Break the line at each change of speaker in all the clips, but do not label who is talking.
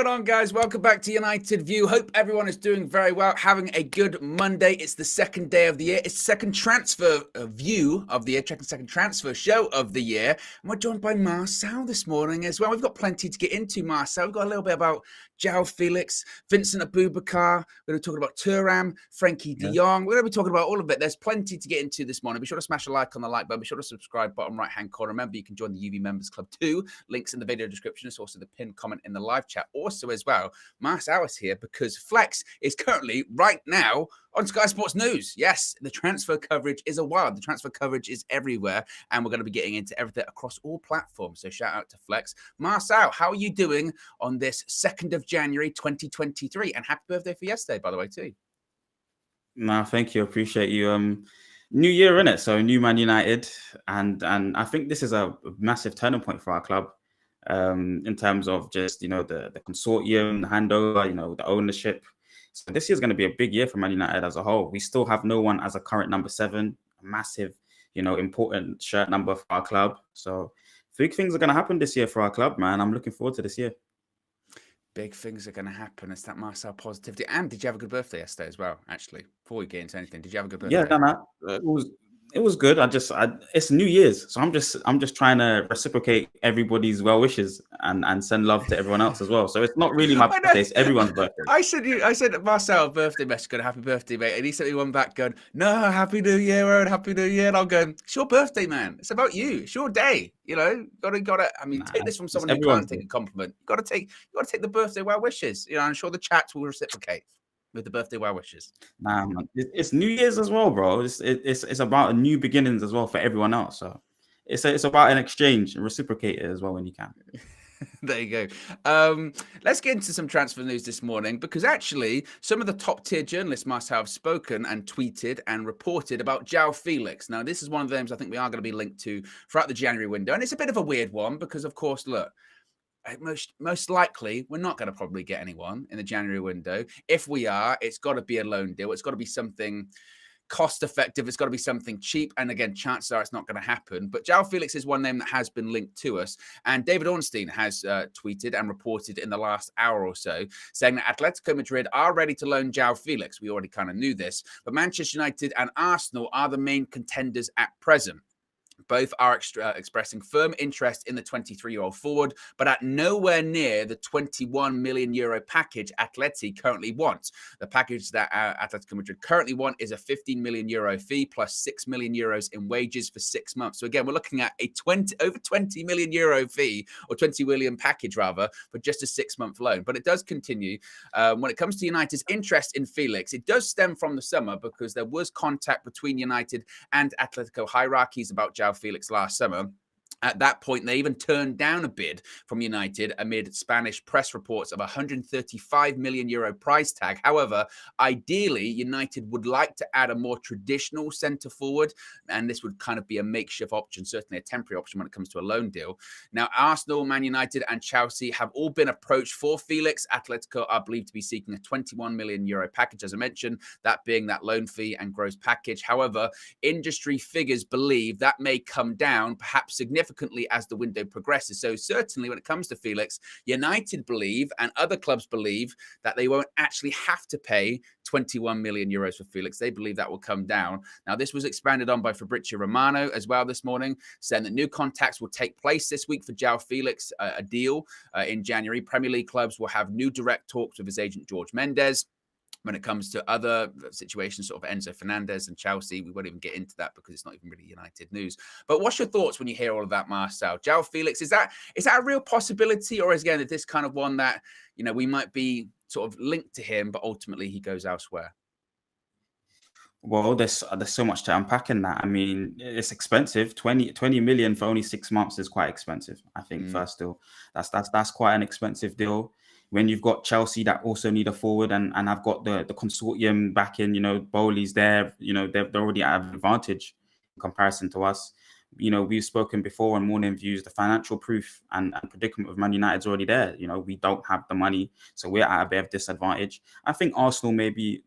going on, guys? Welcome back to United View. Hope everyone is doing very well, having a good Monday. It's the second day of the year. It's the second transfer view of the year, second transfer show of the year. And we're joined by Marcel this morning as well. We've got plenty to get into, Marcel. We've got a little bit about Joao Felix, Vincent Aboubakar. We're going to be talking about Thuram, Frenkie De Jong. We're going to be talking about all of it. There's plenty to get into this morning. Be sure to smash a like on the like button. Be sure to subscribe, bottom right-hand corner. Remember, you can join the UV Members Club too. Links in the video description. It's also the pinned comment in the live chat. Also, as well, Marcel is here because Flex is currently, right now, on Sky Sports News. Yes, the transfer coverage is wild. The transfer coverage is everywhere, and we're going to be getting into everything across all platforms. So shout out to Flex. Marcel, how are you doing on this 2nd of January, 2023? And happy birthday for yesterday, by the way, too.
No, thank you. Appreciate you. New year, innit? So new Man United, and I think this is a massive turning point for our club. In terms of just, the consortium, the handover, the ownership. So this year's going to be a big year for Man United as a whole. We still have no one as a current number 7, a massive, important shirt number for our club. So big things are going to happen this year for our club, man. I'm looking forward to this year.
Big things are going to happen. It's that Marcel positivity. And did you have a good birthday yesterday as well, actually? Before we get into anything, did you have a good birthday?
Yeah, no. It was good. It's New Year's, so I'm just trying to reciprocate everybody's well wishes and send love to everyone else as well. So it's not really my birthday; it's everyone's birthday.
I said Marcel a birthday message, going happy birthday, mate, and he sent me one back going, no, happy New Year, Owen, happy New Year. And I'm going, it's your birthday, man. It's about you. It's your day. Gotta. I mean, take this from someone who can't take a compliment. You gotta take the birthday well wishes. I'm sure the chat will reciprocate with the birthday well wishes.
Nah, man. It's New Year's as well, bro. It's about a new beginnings as well for everyone else. So it's about an exchange and reciprocate it as well when you can.
There you go. Let's get into some transfer news this morning, because actually some of the top tier journalists must have spoken and tweeted and reported about Joao Felix. Now, this is one of the names I think we are going to be linked to throughout the January window. And it's a bit of a weird one because, of course, look, most likely we're not going to probably get anyone in the January window. If we are, it's got to be a loan deal. It's got to be something cost effective. It's got to be something cheap. And again, chances are it's not going to happen. But Joao Felix is one name that has been linked to us. And David Ornstein has tweeted and reported in the last hour or so saying that Atletico Madrid are ready to loan Joao Felix. We already kind of knew this. But Manchester United and Arsenal are the main contenders at present. Both are expressing firm interest in the 23-year-old forward, but at nowhere near the 21 million euro package Atleti currently wants. The package that Atletico Madrid currently want is a 15 million euro fee plus 6 million euros in wages for 6 months. So again, we're looking at a over 20 million euro fee, or 20 million package rather, for just a 6-month loan. But it does continue. When it comes to United's interest in Felix, it does stem from the summer because there was contact between United and Atletico hierarchies about Joao Felix last summer. At that point, they even turned down a bid from United amid Spanish press reports of a 135 million euro price tag. However, ideally, United would like to add a more traditional centre forward, and this would kind of be a makeshift option, certainly a temporary option when it comes to a loan deal. Now, Arsenal, Man United and Chelsea have all been approached for Felix. Atletico are believed to be seeking a 21 million euro package, as I mentioned, that being that loan fee and gross package. However, industry figures believe that may come down, perhaps significantly, as the window progresses. So certainly when it comes to Felix, United believe and other clubs believe that they won't actually have to pay 21 million euros for Felix. They believe that will come down. Now, this was expanded on by Fabrizio Romano as well this morning, saying that new contacts will take place this week for Joao Felix, a deal in January. Premier League clubs will have new direct talks with his agent, George Mendes. When it comes to other situations, sort of Enzo Fernandez and Chelsea, we won't even get into that because it's not even really United news. But what's your thoughts when you hear all of that, Marcel? Joao Felix, is that a real possibility, or is again this kind of one that we might be sort of linked to him, but ultimately he goes elsewhere?
Well, there's so much to unpack in that. I mean, it's expensive. 20 million for only 6 months is quite expensive. I think first deal, that's quite an expensive deal. When you've got Chelsea that also need a forward, and I've got the consortium back in, Bowley's there, they're already at an advantage in comparison to us. We've spoken before on Morning Views, the financial proof and predicament of Man United's already there. We don't have the money, so we're at a bit of disadvantage. I think Arsenal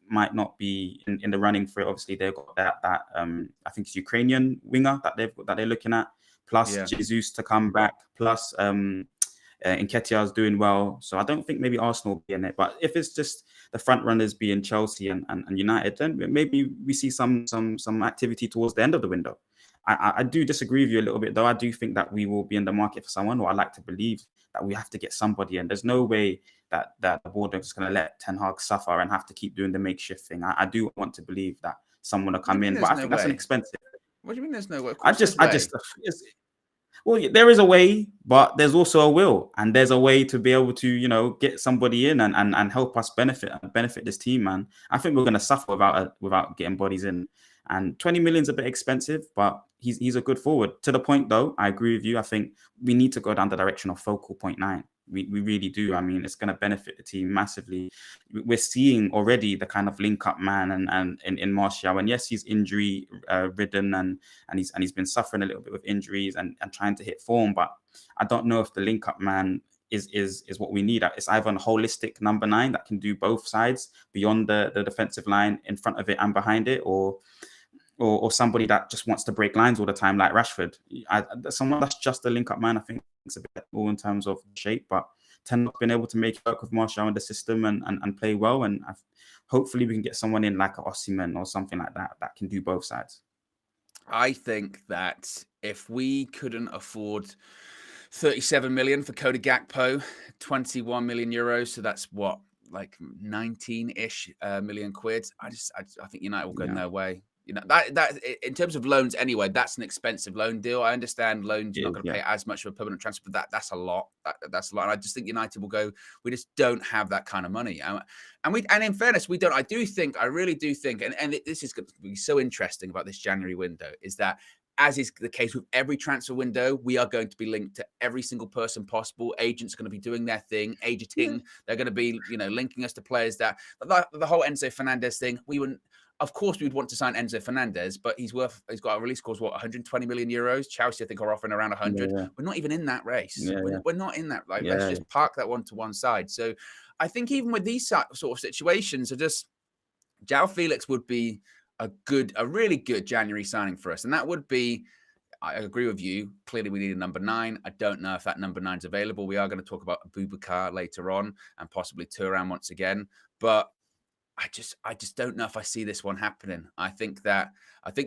might not be in the running for it. Obviously, they've got that I think it's Ukrainian winger that they're looking at, plus Jesus to come back, plus Nketiah's doing well, so I don't think maybe Arsenal will be in it. But if it's just the front runners being Chelsea and United, then maybe we see some activity towards the end of the window. I do disagree with you a little bit, though. I do think that we will be in the market for someone, or I like to believe that we have to get somebody in. There's no way that the board is going to let Ten Hag suffer and have to keep doing the makeshift thing. I do want to believe that someone will come in, but I think that's an expensive.
What do you mean there's no way?
Well, there is a way, but there's also a will, and there's a way to be able to, get somebody in and help us benefit this team, man. I think we're going to suffer without getting bodies in, and 20 million is a bit expensive, but he's a good forward. To the point, though, I agree with you. I think we need to go down the direction of focal point 9. We really do. I mean, it's going to benefit the team massively. We're seeing already the kind of link-up man and in Martial. And yes, he's injury ridden and he's been suffering a little bit with injuries and trying to hit form. But I don't know if the link-up man is what we need. It's either a holistic number 9 that can do both sides beyond the defensive line, in front of it and behind it, or somebody that just wants to break lines all the time, like Rashford. Someone that's just a link-up man, I think it's a bit more in terms of shape, but Ten Hag's been able to make it work with Martial in the system and play well. And hopefully we can get someone in like an Osimhen or something like that can do both sides.
I think that if we couldn't afford 37 million for Cody Gakpo, 21 million euros, so that's what, like 19-ish million quid. I think United will go no way. That in terms of loans anyway, that's an expensive loan deal. I understand loans are not going to pay as much for a permanent transfer, but that's a lot. That's a lot. And I just think United will go, we just don't have that kind of money. And in fairness, we don't. I really do think, and this is going to be so interesting about this January window, is that, as is the case with every transfer window, we are going to be linked to every single person possible. Agents are going to be doing their thing, agenting. They're going to be, linking us to players that the whole Enzo Fernandez thing. Of course, we would want to sign Enzo Fernandez, but he's got a release clause, 120 million euros. Chelsea, I think, are offering around 100. Yeah. We're not even in that race. We're not in that. Let's just park that one to one side. So I think even with these sort of situations, Joao Felix would be a really good January signing for us. And that would be, I agree with you. Clearly, we need a number 9. I don't know if that number 9 is available. We are going to talk about Aboubakar later on and possibly Thuram once again. But I just don't know if I see this one happening. I think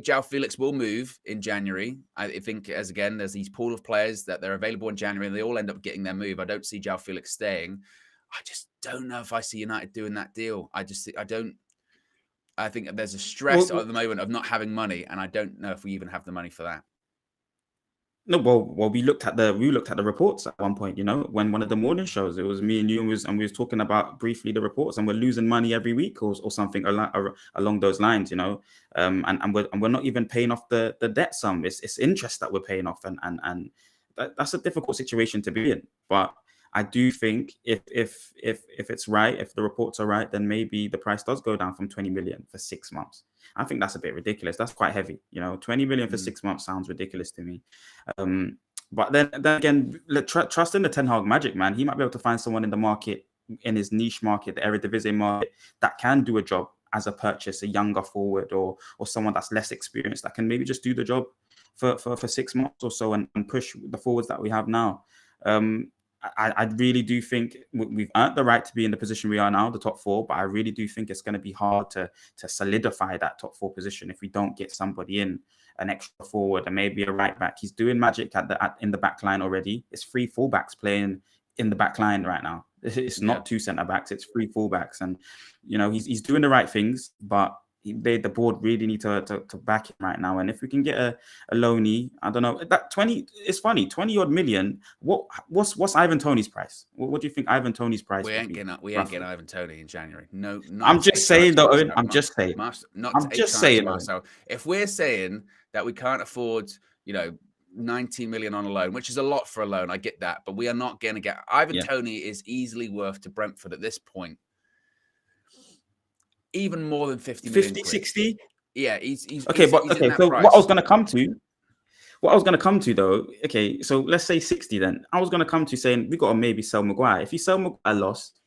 Joao Felix will move in January. I think, there's these pool of players that they're available in January and they all end up getting their move. I don't see Joao Felix staying. I just don't know if I see United doing that deal. I think there's a stress at the moment of not having money, and I don't know if we even have the money for that.
No, well, we looked at the reports at one point. When one of the morning shows, it was me and you, and we was talking about briefly the reports, and we're losing money every week or something along those lines. And we're not even paying off the debt sum. It's interest that we're paying off, and that's a difficult situation to be in. But I do think if it's right, if the reports are right, then maybe the price does go down from 20 million for 6 months. I think that's a bit ridiculous. That's quite heavy. 20 million for 6 months sounds ridiculous to me. But then again, trust in the Ten Hag magic, man. He might be able to find someone in the market, in his niche market, the Eredivisie market, that can do a job as a purchase, a younger forward or someone that's less experienced that can maybe just do the job for 6 months or so and push the forwards that we have now. I really do think we've earned the right to be in the position we are now, the top 4, but I really do think it's going to be hard to solidify that top 4 position if we don't get somebody in, an extra forward and maybe a right back. He's doing magic in the back line already. It's 3 fullbacks playing in the back line right now. It's not 2 centre backs, it's 3 fullbacks. And, he's doing the right things, but the board really need to back him right now. And if we can get a loanee, I don't know, that 20, it's funny, 20 odd million. What's Ivan Toney's price? What do you think Ivan Toney's price?
We ain't getting Ivan Toney in January. No,
I'm just saying though, Owen. I'm just saying.
Marcel. If we're saying that we can't afford, 19 million on a loan, which is a lot for a loan, I get that, but we are not going to get Ivan Toney is easily worth to Brentford at this point even more than 50 million.
50, 60?
Yeah, he's
okay. So
price.
what I was going to come to though, okay, so let's say 60 then. I was going to come to saying we got to maybe sell Maguire. If you sell Maguire lost,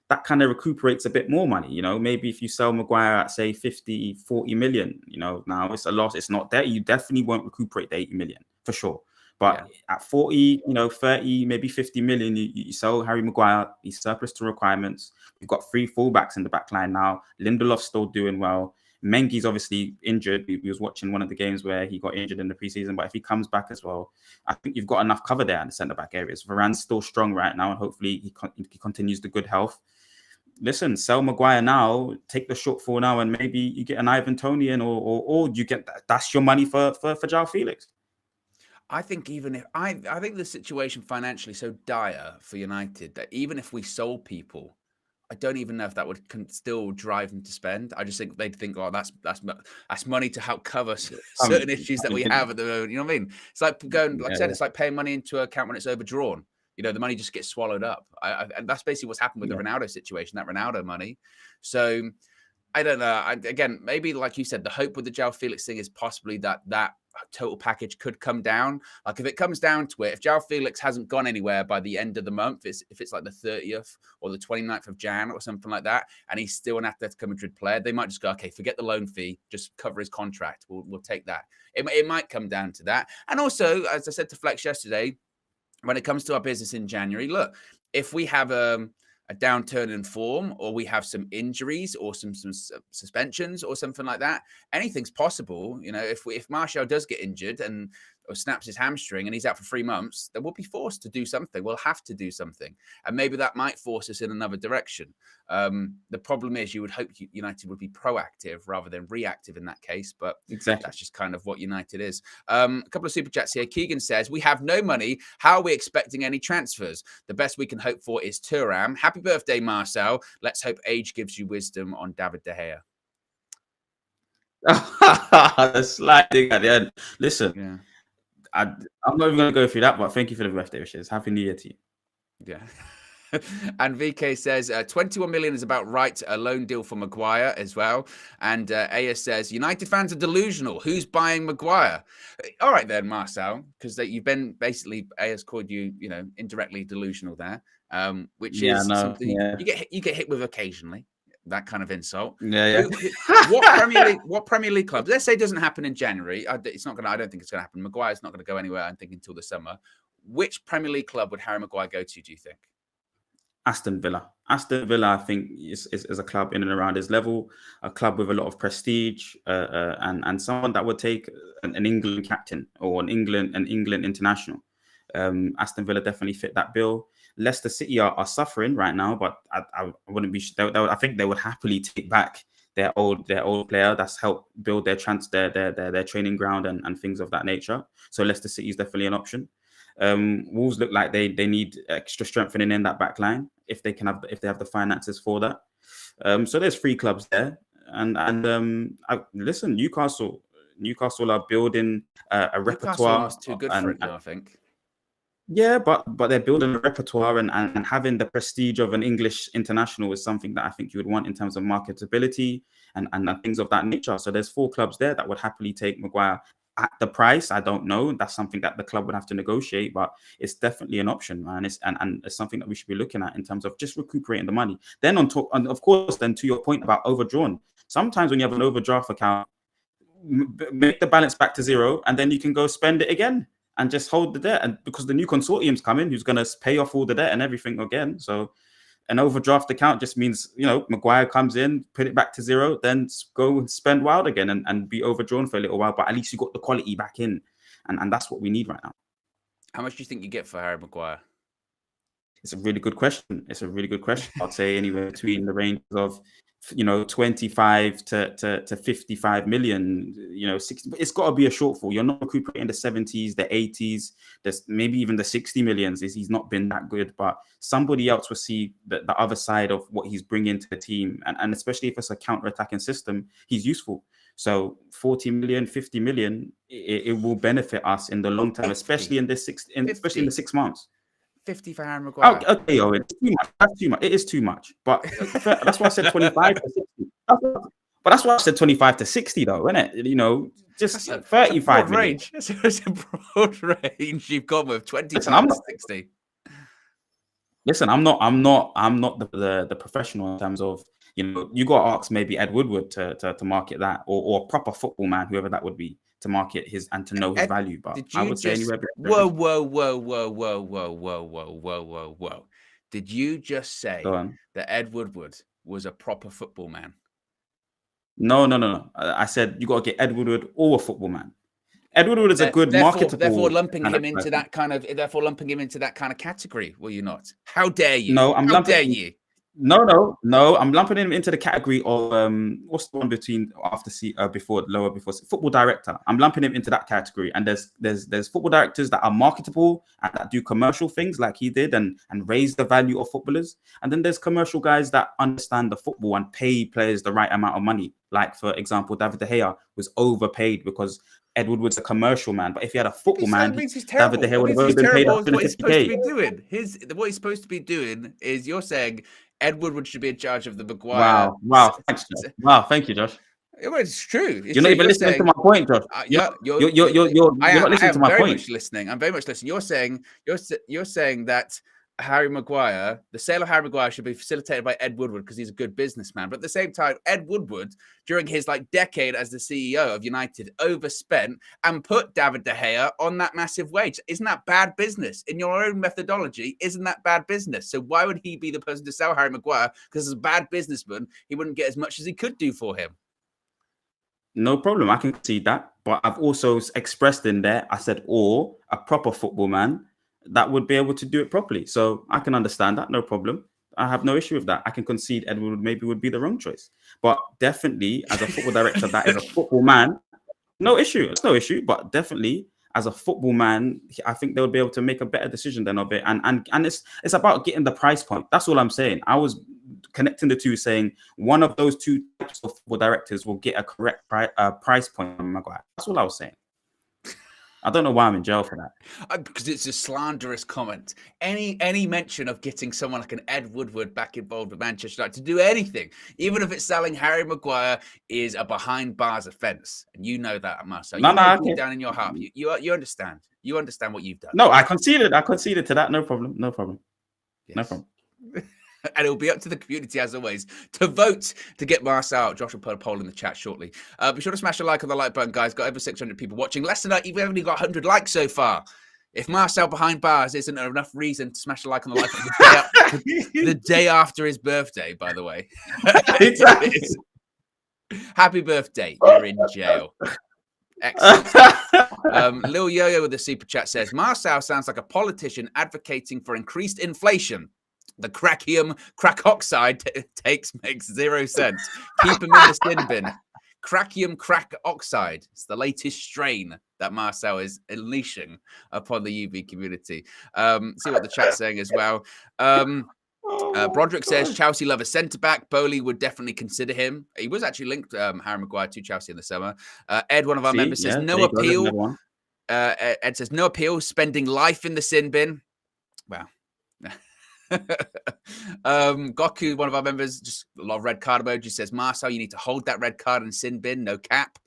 that kind of recuperates a bit more money, maybe if you sell Maguire at say 50, 40 million, now it's a loss. It's not there. You definitely won't recuperate the 80 million for sure. But at 40, 30, maybe 50 million, you sell Harry Maguire. He's surplus to requirements. We've got 3 fullbacks in the back line now. Lindelof's still doing well. Mengi's obviously injured. We was watching one of the games where he got injured in the preseason, but if he comes back as well, I think you've got enough cover there in the centre-back areas. Varane's still strong right now, and hopefully he continues the good health. Listen, sell Maguire now, take the shortfall now, and maybe you get an Ivan Toney in, or you get that's your money for Joao Felix.
I think even if I think the situation financially so dire for United that even if we sold people, I don't even know if that would still drive them to spend. I just think they'd think, oh, that's money to help cover certain issues that we have at the moment. You know what I mean? It's like going, like I said, it's like paying money into an account when it's overdrawn. The money just gets swallowed up. And that's basically what's happened with the Ronaldo situation, that Ronaldo money. So I don't know. Again, maybe like you said, the hope with the Joao Felix thing is possibly that total package could come down. Like if it comes down to it, if Joao Felix hasn't gone anywhere by the end of the month, if it's like the 30th or the 29th of Jan or something like that, and he's still an Atletico Madrid player, they might just go, okay, forget the loan fee, just cover his contract. We'll take that. It might come down to that. And also, as I said to Flex yesterday, when it comes to our business in January, look, if we have a downturn in form, or we have some injuries or some suspensions or something like that, anything's possible. If Martial does get injured or snaps his hamstring and he's out for 3 months, then we'll be forced to do something. We'll have to do something. And maybe that might force us in another direction. The problem is you would hope United would be proactive rather than reactive in that case. But
exactly,
that's just kind of what United is. A couple of super chats here. Keegan says, we have no money. How are we expecting any transfers? The best we can hope for is Thuram. Happy birthday, Marcel. Let's hope age gives you wisdom on David De Gea.
The sliding at the end. Listen, I'm not even going to go through that, but thank you for the birthday wishes. Happy New Year to you.
Yeah. And VK says 21 million is about right. A loan deal for Maguire as well. And Aya says United fans are delusional. Who's buying Maguire? All right then, Marcel, because you've been basically Aya's called you, indirectly delusional there, which is something you get hit with occasionally. That kind of insult. What Premier League clubs? Let's say it doesn't happen in January. It's not going. I don't think it's going to happen. Maguire's not going to go anywhere. I'm thinking until the summer. Which Premier League club would Harry Maguire go to? Do you think?
Aston Villa. Aston Villa, I think, is a club in and around his level, a club with a lot of prestige, and someone that would take an England captain or an England international. Aston Villa definitely fit that bill. Leicester City are suffering right now, but I wouldn't be. I think they would happily take back their old player that's helped build their training ground and things of that nature. So Leicester City is definitely an option. Wolves look like they need extra strengthening in that back line if they have the finances for that. So there's 3 clubs there, and listen, Newcastle are building a repertoire.
Newcastle was too good for it now, I think.
Yeah, but they're building a repertoire and having the prestige of an English international is something that I think you would want in terms of marketability and things of that nature. So there's 4 clubs there that would happily take Maguire. At the price, I don't know. That's something that the club would have to negotiate, but it's definitely an option, man. It's something that we should be looking at in terms of just recuperating the money. Then of course, then to your point about overdrawn, sometimes when you have an overdraft account, make the balance back to 0, and then you can go spend it again and just hold the debt. And because the new consortium's coming, who's going to pay off all the debt and everything again. So an overdraft account just means, Maguire comes in, put it back to 0, then go and spend wild again and be overdrawn for a little while. But at least you got the quality back in. And that's what we need right now.
How much do you think you get for Harry Maguire?
It's a really good question. I'd say anywhere between the range of, 25 to 55 million, 60. It's got to be a shortfall. You're not recuperating the 70s, the 80s, maybe even the 60 millions. He's not been that good, but somebody else will see the other side of what he's bringing to the team. And especially if it's a counter-attacking system, he's useful. So 40 million, 50 million, it will benefit us in the long term, especially in the 6 months.
50 for Harry Maguire.
Oh, okay, Owen. That's too much. It is too much. But that's why I said 25 to 60. But that's why I said 25 to 60, though, isn't it? Just 35
range. It's a broad range you've gone with 25 to 60.
Listen, I'm not the professional in terms of, you got to ask maybe Ed Woodward to market that, or a proper football man, whoever that would be, to market his and to know his value. But
did
I
you
would say
just
anywhere between.
whoa. Did you just say
Go on.
that Ed Woodward was a proper football man?
No. I said you got to get Ed Woodward or a football man. Ed Woodward is a good
Therefore
marketable
lumping
kind
him
of
into
person.
that kind of category, will you not? How dare you?
No,
How dare you?
No. I'm lumping him into the category of what's the one before football director. I'm lumping him into that category. And there's football directors that are marketable and that do commercial things like he did and raise the value of footballers. And then there's commercial guys that understand the football and pay players the right amount of money. Like for example, David De Gea was overpaid because Ed Woodward's a commercial man, but if he had a football man,
he's terrible.
David De Gea would have only been paid
What he's supposed to
150k.
be doing. What he's supposed to be doing is you're saying Ed Woodward should be in charge of the Maguire.
Wow. Thanks, Josh. Wow, thank you, Josh.
Well, it's true.
You're not even listening to my point, Josh. You're not listening to my point.
Much listening. I'm very much listening. You're saying that Harry Maguire, the sale of Harry Maguire should be facilitated by Ed Woodward because he's a good businessman. But at the same time, Ed Woodward, during his decade as the CEO of United, overspent and put David De Gea on that massive wage. Isn't that bad business? In your own methodology, isn't that bad business? So why would he be the person to sell Harry Maguire? Because as a bad businessman, he wouldn't get as much as he could do for him.
No problem. I can see that. But I've also expressed in there, I said, or a proper football man that would be able to do it properly. So I can understand that. No problem. I have no issue with that. I can concede Edward would be the wrong choice. But definitely as a football director, that is a football man. No issue. It's no issue. But definitely as a football man, I think they would be able to make a better decision than of it. And it's about getting the price point. That's all I'm saying. I was connecting the two, saying one of those two types of football directors will get a correct price point on Maguire. That's all I was saying. I don't know why I'm in jail for that.
Because it's a slanderous comment. Any mention of getting someone like an Ed Woodward back involved with Manchester United to do anything, even if it's selling Harry Maguire, is a behind bars offence. And you know that, Marcel. You know deep down in your heart. You understand. You understand what you've done.
No, I conceded to that. No problem. Yes. No problem.
And it'll be up to the community, as always, to vote to get Marcel out. Josh will put a poll in the chat shortly. Be sure to smash a like on the like button, guys. Got over 600 people watching. Less than that, we've only got 100 likes so far. If Marcel behind bars isn't enough reason to smash a like on the like button the day after his birthday, by the way.
Exactly.
Happy birthday. You're in jail. Excellent. Lil Yo-Yo with the super chat says, Marcel sounds like a politician advocating for increased inflation. The crack oxide makes 0 sense. Keep him in the sin bin. Crack oxide. It's the latest strain that Marcel is unleashing upon the UB community. See what the chat's saying as well. Broderick says Chelsea love a centre-back. Bowley would definitely consider him. He was actually linked, Harry Maguire, to Chelsea in the summer. Ed, one of our members, says no appeal. Ed says no appeal, spending life in the sin bin. Wow. Goku, one of our members, just a lot of red card emoji, says Marcel, you need to hold that red card and sin bin, no cap.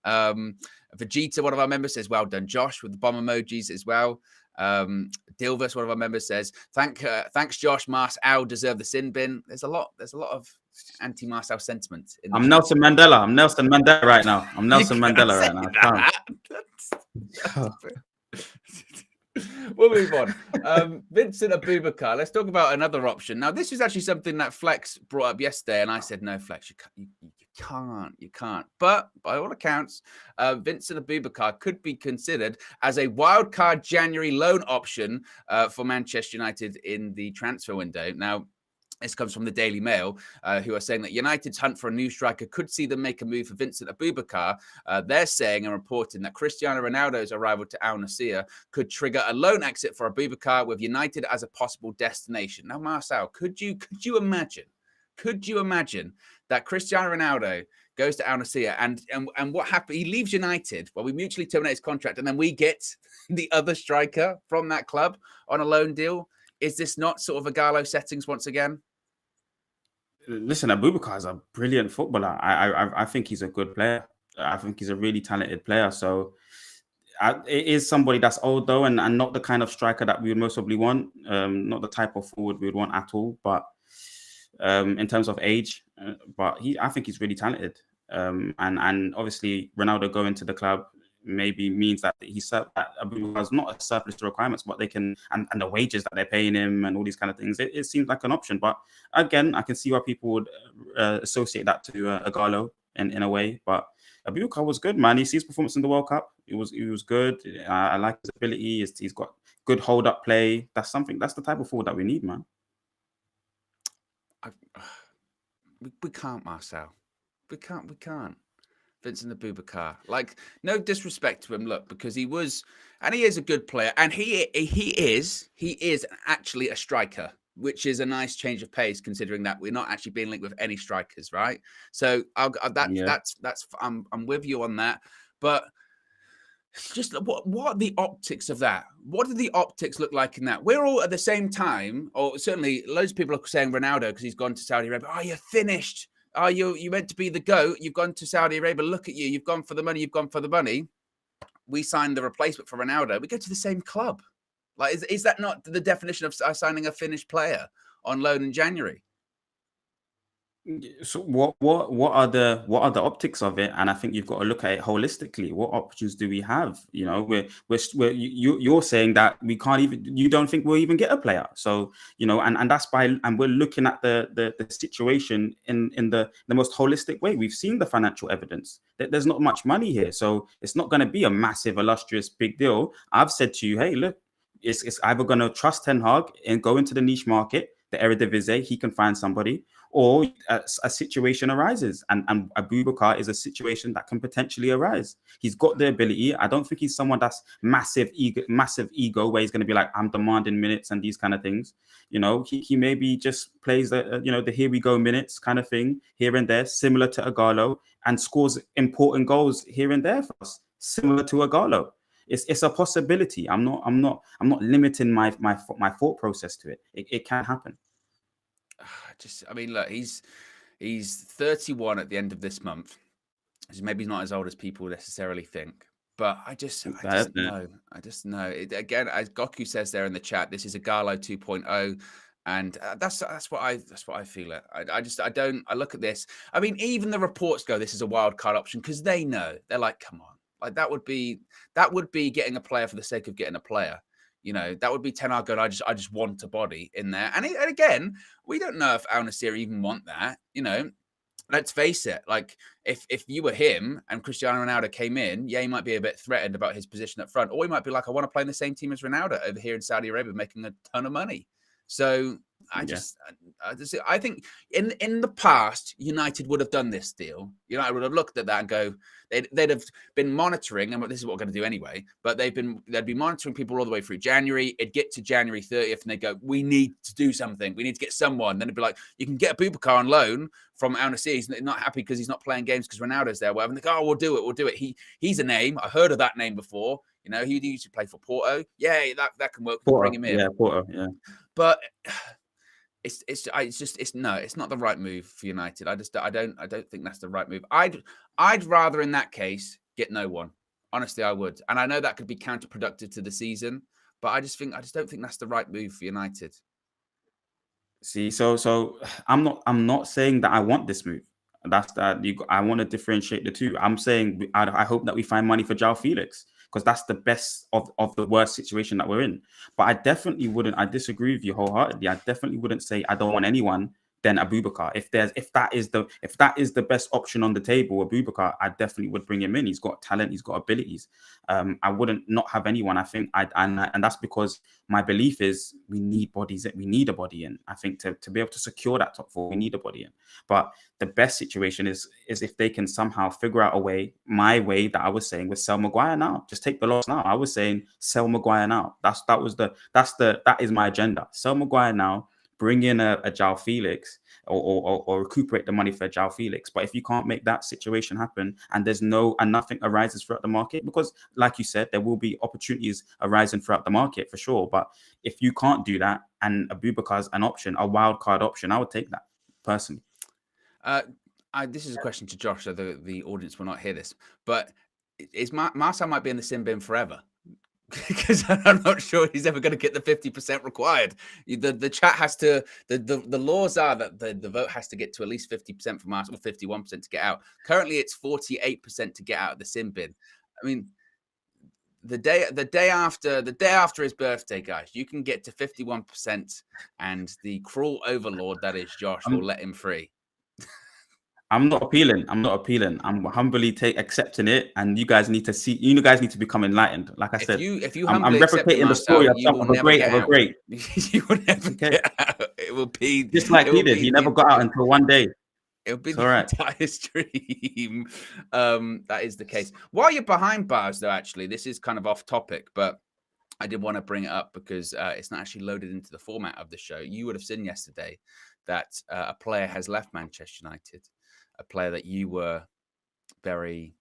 Vegeta, one of our members, says well done, Josh, with the bomb emojis as well. Dilvis, one of our members, says thanks, Josh. Marcel deserve the sin bin. There's a lot of anti-Marcel sentiment.
I'm Nelson Mandela. I'm Nelson Mandela right now.
We'll move on. Vincent Aboubakar. Let's talk about another option. Now, this was actually something that Flex brought up yesterday, and I said, no, Flex, you can't. But by all accounts, Vincent Aboubakar could be considered as a wildcard January loan option for Manchester United in the transfer window. Now, this comes from the Daily Mail, who are saying that United's hunt for a new striker could see them make a move for Vincent Aboubakar. They're saying and reporting that Cristiano Ronaldo's arrival to Al Nassr could trigger a loan exit for Aboubakar, with United as a possible destination. Now, Marcel, could you imagine that Cristiano Ronaldo goes to Al Nassr and what happened? He leaves United while we mutually terminate his contract, and then we get the other striker from that club on a loan deal. Is this not sort of a Gallo settings once again?
Listen, Aboubakar is a brilliant footballer. I think he's a good player. I think he's a really talented player. So it is somebody that's old, though, and not the kind of striker that we would most probably want. Not the type of forward we would want at all. But in terms of age, I think he's really talented. And obviously, Ronaldo going to the club maybe means that that Abubakar's not a surplus to requirements, but they can, and the wages that they're paying him and all these kind of things, it seems like an option. But again, I can see why people would associate that to Ighalo in a way. But Abubakar was good, man. He sees performance in the World Cup. He was good. I like his ability. He's got good hold up play. That's the type of forward that we need, man.
We can't, Marcel. We can't. Vincent Aboubakar. Like, no disrespect to him, look, because he is a good player, and he is actually a striker, which is a nice change of pace considering that we're not actually being linked with any strikers, right? So I'm with you on that, but just what are the optics of that? What do the optics look like in that? We're all at the same time, or certainly loads of people are saying Ronaldo because he's gone to Saudi Arabia. Oh, you're finished. Oh, you meant to be the GOAT. You've gone to Saudi Arabia. Look at you. You've gone for the money. You've gone for the money. We signed the replacement for Ronaldo. We go to the same club. Like, is that not the definition of signing a finished player on loan in January?
So what are the optics of it? And I think you've got to look at it holistically. What options do we have? You know, you're saying that we can't even. You don't think we'll even get a player. So and that's and we're looking at the situation in the most holistic way. We've seen the financial evidence that there's not much money here, so it's not going to be a massive, illustrious, big deal. I've said to you, hey, look, it's either going to trust Ten Hag and go into the niche market, the Eredivisie, he can find somebody, or a situation arises, and Aboubakar is a situation that can potentially arise. He's got the ability. I don't think he's someone that's massive ego where he's going to be like, I'm demanding minutes and these kind of things. He maybe just plays the here we go minutes kind of thing here and there, similar to Ighalo, and scores important goals here and there for us, similar to Ighalo. It's a possibility. I'm not limiting my thought process to it. It can happen.
Look, he's 31 at the end of this month. So maybe he's not as old as people necessarily think. But I just know. Again, as Goku says there in the chat, this is a Ighalo 2.0. And that's what I feel it. I look at this. I mean, even the reports go, this is a wild card option because they know. They're like, come on. Like that would be getting a player for the sake of getting a player. That would be Ten Hag going, I just want a body in there. And again, we don't know if Al Nassr even want that. Let's face it. Like if you were him and Cristiano Ronaldo came in, yeah, he might be a bit threatened about his position up front, or he might be like, I want to play in the same team as Ronaldo over here in Saudi Arabia, making a ton of money. So I think in the past, United would have done this deal. United would have looked at that and go, they'd have been monitoring, and this is what we're going to do anyway. But they'd be monitoring people all the way through January. It'd get to January 30th, and they go, we need to do something. We need to get someone. Then it'd be like, you can get Aboubakar on loan from Al Nassr. He's not happy because he's not playing games because Ronaldo's there. Whatever. And they go, oh, we'll do it. He's a name. I heard of that name before. He used to play for Porto. Yeah, that can work. Porto, bring him in.
Yeah, Porto. Yeah,
but. It's not the right move for United. I don't think that's the right move. I'd rather in that case get no one. Honestly, I would. And I know that could be counterproductive to the season, but I just don't think that's the right move for United.
See, so I'm not saying that I want this move. That's that I want to differentiate the two. I'm saying I hope that we find money for Joao Felix, because that's the best of the worst situation that we're in. But I definitely wouldn't. I disagree with you wholeheartedly. I definitely wouldn't say I don't want anyone than Aboubakar. If that is the best option on the table, Aboubakar, I definitely would bring him in. He's got talent. He's got abilities. I wouldn't not have anyone. I think and that's because my belief is we need bodies. We need a body in. I think to be able to secure that top four, we need a body in. But the best situation is if they can somehow figure out a way, my way that I was saying was sell Maguire now. Just take the loss now. I was saying sell Maguire now. That is my agenda. Sell Maguire now. Bring in a Joao Felix or recuperate the money for Joao Felix. But if you can't make that situation happen and nothing arises throughout the market, because like you said, there will be opportunities arising throughout the market for sure. But if you can't do that and Aboubakar's an option, a wild card option, I would take that personally.
This is a question to Josh, so the audience will not hear this. But Marcel might be in the sin bin forever. Because I'm not sure he's ever going to get the 50% required. The chat has to, the laws are that the vote has to get to at least 50% from us, or 51% to get out. Currently, it's 48% to get out of the sin bin. I mean, the day after his birthday, guys, you can get to 51%, and the cruel overlord that is Josh will let him free.
I'm not appealing. I'm humbly accepting it, and you guys need to see. You guys need to become enlightened. Like I said,
If you
I'm
humbly accept it,
replicating the
Marcel,
story of
you will never get out.
great.
You will never get out. It will be
just like he did. He never got out until one day.
It'll be the entire stream. That is the case. While you're behind bars, though, actually, this is kind of off topic, but I did want to bring it up because it's not actually loaded into the format of the show. You would have seen yesterday that a player has left Manchester United, a player that you were very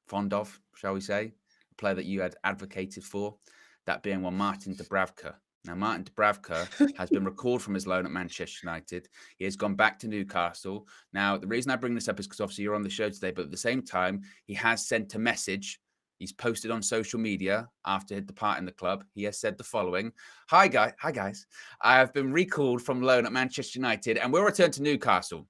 fond of, shall we say, a player that you had advocated for, that being one Martin Dubravka. Now, Martin Dubravka has been recalled from his loan at Manchester United. He has gone back to Newcastle. Now, the reason I bring this up is because obviously you're on the show today, but at the same time, he has sent a message. He's posted on social media after departing the club. He has said the following: Hi guys. I have been recalled from loan at Manchester United and will return to Newcastle.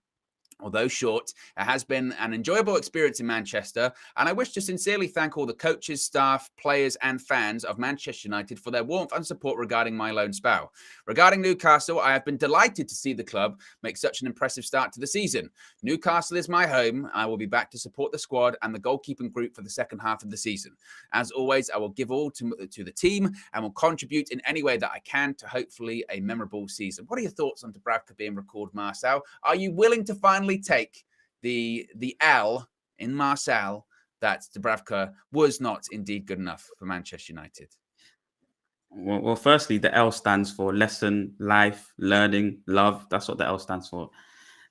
Although short, it has been an enjoyable experience in Manchester, and I wish to sincerely thank all the coaches, staff, players, and fans of Manchester United for their warmth and support regarding my loan spell. Regarding Newcastle, I have been delighted to see the club make such an impressive start to the season. Newcastle is my home. I will be back to support the squad and the goalkeeping group for the second half of the season. As always, I will give all to the team and will contribute in any way that I can to hopefully a memorable season. What are your thoughts on Dubravka being recalled, Marcel? Are you willing to finally take the L in Marcel that Dubravka was not indeed good enough for Manchester United?
Well, firstly, the L stands for lesson, life, learning, love. That's what the L stands for.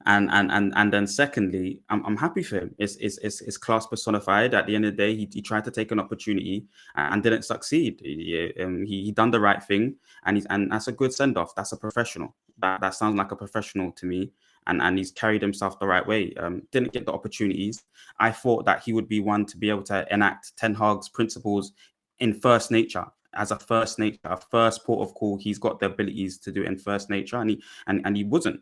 And then secondly, I'm happy for him. It's class personified. At the end of the day, he tried to take an opportunity and didn't succeed. He done the right thing, and that's a good send off. That's a professional. That sounds like a professional to me. And he's carried himself the right way. Didn't get the opportunities. I thought that he would be one to be able to enact Ten Hag's principles in first nature. As a first nature, a first port of call, he's got the abilities to do it in first nature, and he wasn't.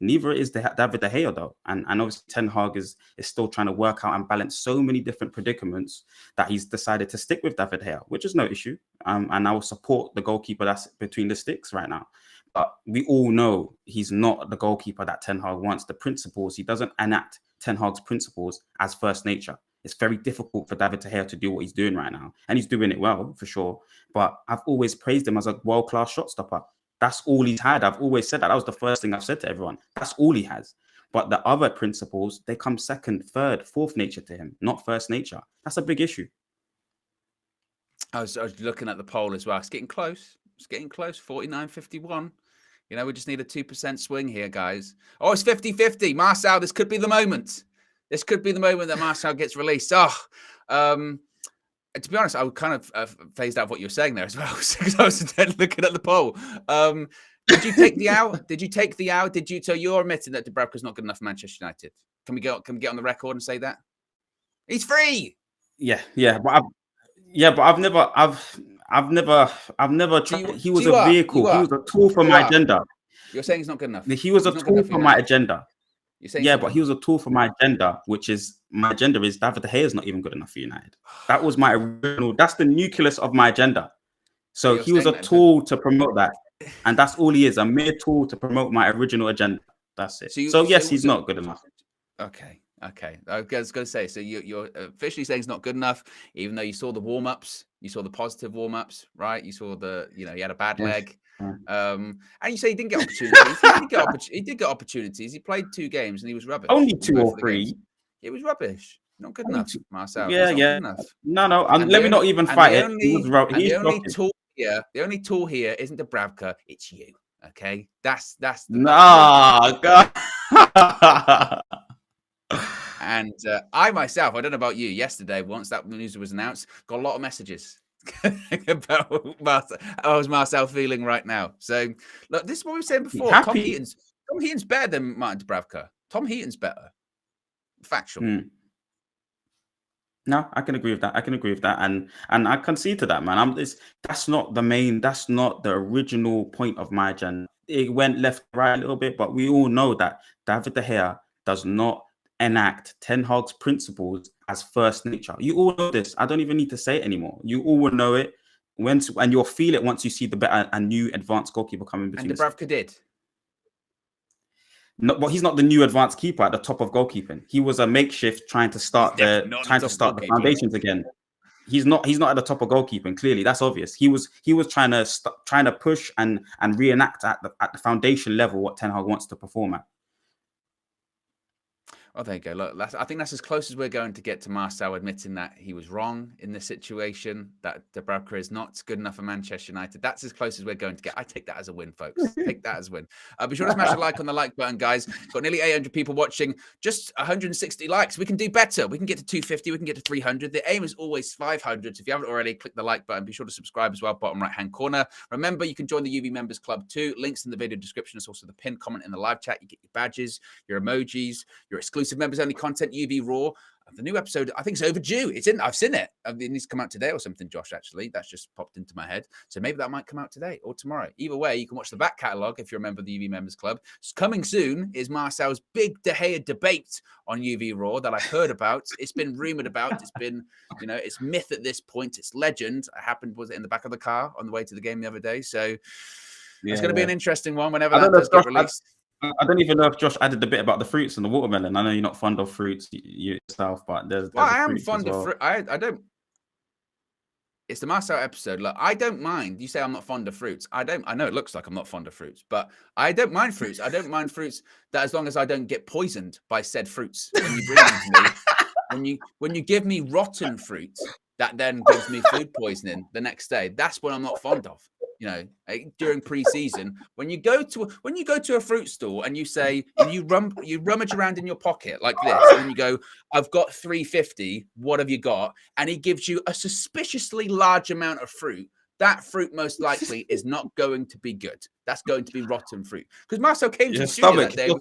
Neither is David De Gea though, and obviously Ten Hag is still trying to work out and balance so many different predicaments that he's decided to stick with David De Gea, which is no issue. And I will support the goalkeeper that's between the sticks right now. But we all know he's not the goalkeeper that Ten Hag wants. The principles, he doesn't enact Ten Hag's principles as first nature. It's very difficult for David De Gea to do what he's doing right now. And he's doing it well, for sure. But I've always praised him as a world-class shot stopper. That's all he's had. I've always said that. That was the first thing I've said to everyone. That's all he has. But the other principles, they come second, third, fourth nature to him, not first nature. That's a big issue.
I was looking at the poll as well. It's getting close. 49-51. We just need a 2% swing here, guys. Oh, it's 50-50. Marcel, this could be the moment. This could be the moment that Marcel gets released. To be honest, I would kind of phased out what you were saying there as well, because I was looking at the poll. Did you take the out? Did you take the out? Did you? So you're admitting that Dubravka's not good enough for Manchester United. Can we get on the record and say that he's free?
Yeah, but I've never tried. He was a vehicle. He was a tool for my agenda.
You're saying he's not good enough.
He was a tool for my agenda. But he was a tool for my agenda, which is my agenda is David De Gea is not even good enough for United. That was my original. That's the nucleus of my agenda. So he was a tool to promote that, and that's all he is, a mere tool to promote my original agenda. That's it. So yes, he's not good enough.
Okay. I was going to say, so you're officially saying he's not good enough, even though you saw the warm-ups, you saw the positive warm-ups, right? You saw he had a bad leg. And you say he didn't get opportunities. He did get opportunities. He played 2 games and he was rubbish.
Only 2 or 3.
It was rubbish. Not good enough, Marcel.
Yeah. No. Let me not even fight it.
The only tool here isn't Dubravka. It's you. Okay, that's
God.
And I myself, I don't know about you. Yesterday, once that news was announced, got a lot of messages about Marcel. How is Marcel feeling right now? So look, this is what we were saying before. Tom Heaton's better than Martin Dubravka. Tom Heaton's better. Factual.
No, I can agree with that. And I concede to that, man. That's not the original point of my agenda. It went left, right a little bit, but we all know that David De Gea does not enact Ten Hag's principles as first nature. You all know this. I don't even need to say it anymore. You all will know it and you'll feel it once you see the better and new advanced goalkeeper coming between.
And Dubravka did.
No, well, he's not the new advanced keeper at the top of goalkeeping. He was a makeshift trying to start the foundations again. He's not at the top of goalkeeping. Clearly, that's obvious. He was trying to push and reenact at the foundation level what Ten Hag wants to perform at.
Oh, there you go. Look, I think that's as close as we're going to get to Marcel admitting that he was wrong in this situation, that Dubravka is not good enough for Manchester United. That's as close as we're going to get. I take that as a win, folks. Take that as a win. Be sure to smash a like on the like button, guys. Got nearly 800 people watching, just 160 likes. We can do better. We can get to 250. We can get to 300. The aim is always 500. So if you haven't already, click the like button. Be sure to subscribe as well, bottom right-hand corner. Remember, you can join the UV Members Club too. Links in the video description. It's also the pinned comment in the live chat. You get your badges, your emojis, your exclusive members only content, UV Raw. The new episode, I think, is overdue. I've seen it. It needs to come out today or something, Josh, actually. That's just popped into my head. So maybe that might come out today or tomorrow. Either way, you can watch the back catalogue if you're a member of the UV Members Club. Coming soon is Marcel's big De Gea debate on UV Raw that I've heard about. It's been rumoured about. It's been, it's myth at this point. It's legend. Was it in the back of the car on the way to the game the other day? So it's going to be an interesting one whenever that does get released.
I don't even know if Josh added the bit about the fruits and the watermelon. I know you're not fond of fruits yourself, but there's
I am fond of fruit. I don't. It's the Marcel episode. Look, I don't mind. You say I'm not fond of fruits. I know it looks like I'm not fond of fruits, but I don't mind fruits. I don't mind fruits that as long as I don't get poisoned by said fruits. When you bring them to me, when you give me rotten fruit that then gives me food poisoning the next day, that's what I'm not fond of. During pre-season, when you go to a fruit store and you say you rummage around in your pocket like this, and then you go, "I've got $3.50. What have you got?" And he gives you a suspiciously large amount of fruit. That fruit most likely is not going to be good. That's going to be rotten fruit. Because Marcel came to the studio that day.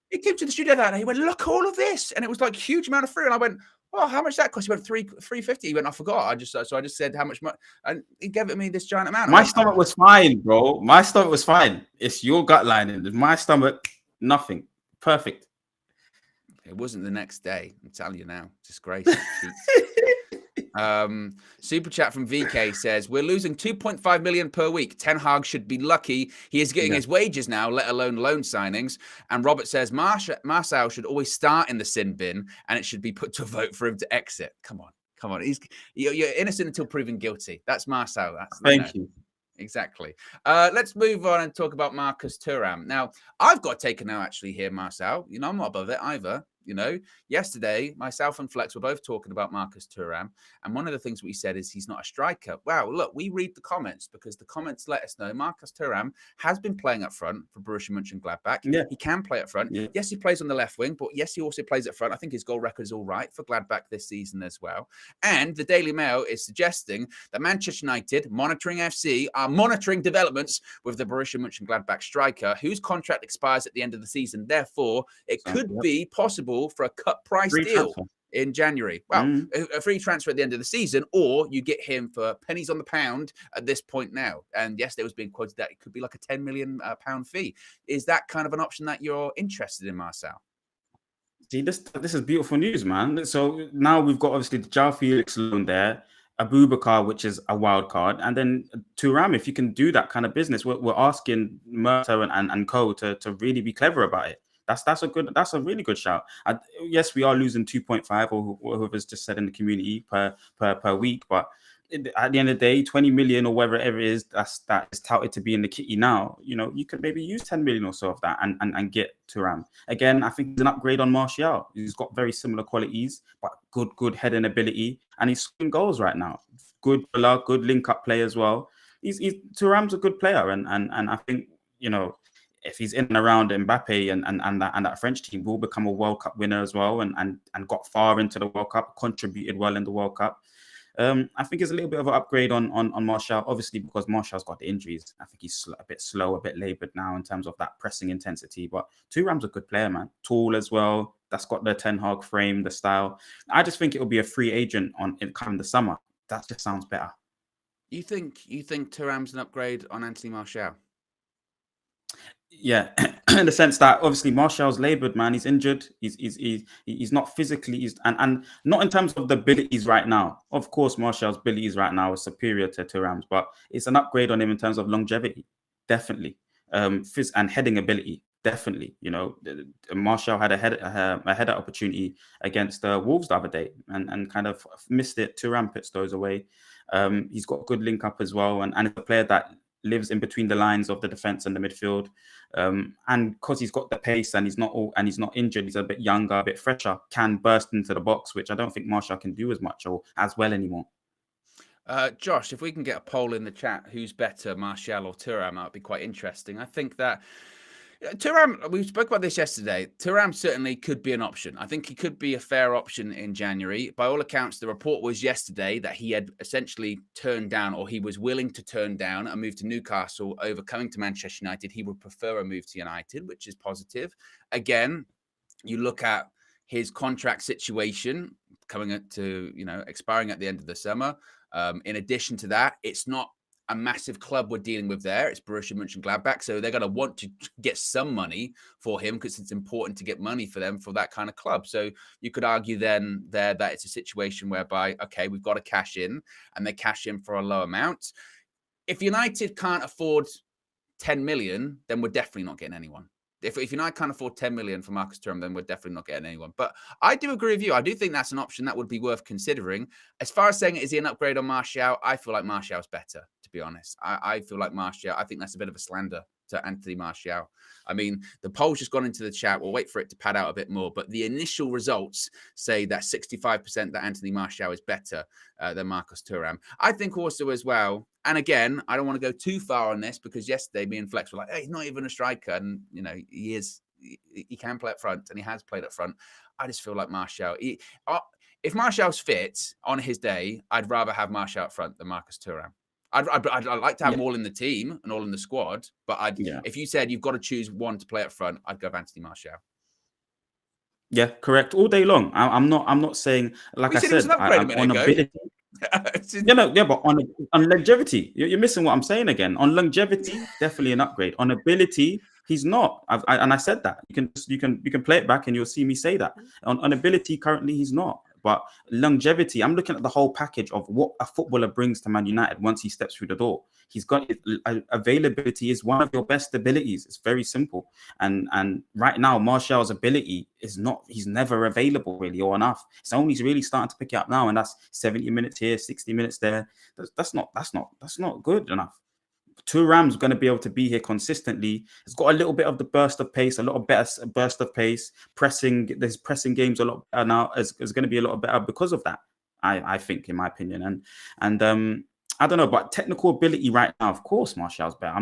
He came to the studio that day. He went, "Look, all of this," and it was like a huge amount of fruit. And I went, "Oh, how much that cost?" He went, $3.50. He went, "I forgot." I just said how much, and he gave it me this giant amount.
My stomach was fine, bro. My stomach was fine. It's your gut lining. My stomach, nothing. Perfect.
It wasn't the next day. I'm telling you now, disgrace. Super chat from VK says, "We're losing 2.5 million per week. Ten Hag should be lucky he is getting his wages now, let alone loan signings." And Robert says, Marcel should always start in the sin bin and it should be put to a vote for him to exit. Come on. You're innocent until proven guilty. That's Marcel.
Thank you.
Exactly. Let's move on and talk about Marcus Thuram. Now, I've got taken now actually here, Marcel. I'm not above it either. Yesterday, myself and Flex were both talking about Marcus Thuram. And one of the things we said is he's not a striker. Wow, look, we read the comments because the comments let us know Marcus Thuram has been playing up front for Borussia Mönchengladbach. Yeah. He can play up front. Yeah. Yes, he plays on the left wing, but yes, he also plays up front. I think his goal record is all right for Gladbach this season as well. And the Daily Mail is suggesting that Manchester United, monitoring FC, are monitoring developments with the Borussia Mönchengladbach striker, whose contract expires at the end of the season. Therefore, it could be possible for a cut price deal in January. Well, a free transfer at the end of the season, or you get him for pennies on the pound at this point now. And yes, there was being quoted that it could be like a £10 million fee. Is that kind of an option that you're interested in, Marcel?
See, this is beautiful news, man. So now we've got obviously the Joao Felix loan there, Aboubakar, which is a wild card, and then Thuram. If you can do that kind of business, we're asking Murta and co to really be clever about it. That's a really good shout. Yes, we are losing 2.5 or whoever's just said in the community per week, but at the end of the day, 20 million or whatever it is that is touted to be in the kitty now, you could maybe use 10 million or so of that and get Thuram. Again, I think he's an upgrade on Martial. He's got very similar qualities, but good heading ability, and he's scoring goals right now. Good link-up play as well. Thuram's a good player, and I think, if he's in and around Mbappe and that French team, will become a World Cup winner as well, and got far into the World Cup, contributed well in the World Cup. I think it's a little bit of an upgrade on Martial, obviously, because Martial's got the injuries. I think he's a bit slow, a bit laboured now in terms of that pressing intensity. But Thuram's a good player, man. Tall as well. That's got the Ten Hag frame, the style. I just think it will be a free agent in kind of the summer. That just sounds better.
You think Thuram's an upgrade on Anthony Martial?
Yeah, in the sense that obviously Martial's laboured, man. He's injured. He's not physically. And not in terms of the abilities right now. Of course, Martial's abilities right now are superior to Thuram's, but it's an upgrade on him in terms of longevity, definitely. And heading ability, definitely. You know, Martial had a header opportunity against Wolves the other day, and kind of missed it. Thuram puts those away. He's got a good link up as well, and it's a player that lives in between the lines of the defense and the midfield. And because he's got the pace and he's not injured, he's a bit younger, a bit fresher, can burst into the box, which I don't think Martial can do as much or as well anymore.
Josh, if we can get a poll in the chat, who's better, Martial or Thuram, that would be quite interesting. I think that Thuram, we spoke about this yesterday. Thuram certainly could be an option. I think he could be a fair option in January. By all accounts, the report was yesterday that he had essentially turned down, or he was willing to turn down a move to Newcastle over coming to Manchester United. He would prefer a move to United, which is positive. Again, you look at his contract situation coming to, expiring at the end of the summer. In addition to that, it's not a massive club we're dealing with there. It's Borussia Mönchengladbach. So they're going to want to get some money for him because it's important to get money for them for that kind of club. So you could argue then there that it's a situation whereby, okay, we've got to cash in, and they cash in for a low amount. If United can't afford 10 million, then we're definitely not getting anyone. If United can't afford 10 million for Marcus Thuram, then we're definitely not getting anyone. But I do agree with you. I do think that's an option that would be worth considering. As far as saying, is he an upgrade on Martial? I feel like Martial's better, to be honest. I feel like Martial, I think that's a bit of a slander to Anthony Martial. I mean, the poll's just gone into the chat. We'll wait for it to pad out a bit more. But the initial results say that 65% that Anthony Martial is better than Marcus Thuram. I think also as well, and again, I don't want to go too far on this because yesterday me and Flex were like, hey, he's not even a striker. And, he can play up front and he has played up front. I just feel like Martial, if Martial's fit on his day, I'd rather have Martial up front than Marcus Thuram. I'd like to have them all in the team and all in the squad. But if you said you've got to choose one to play up front, I'd go with Anthony Martial.
Yeah, correct. All day long. I'm not saying, like I said, I'm on ability. But on longevity, you're missing what I'm saying again. On longevity, definitely an upgrade. On ability, he's not. And I said that. You can play it back and you'll see me say that. On ability, currently he's not. But longevity, I'm looking at the whole package of what a footballer brings to Man United once he steps through the door. He's got availability is one of your best abilities. It's very simple. And right now, Martial's ability is not. He's never available really or enough. It's only really starting to pick it up now, and that's 70 minutes here, 60 minutes there. That's not good enough. Thuram's going to be able to be here consistently. He's got a little bit of the burst of pace, a lot of better burst of pace. His pressing game's a lot better now. Is going to be a lot better because of that. I think, in my opinion, and I don't know, but technical ability right now, of course, Martial's better.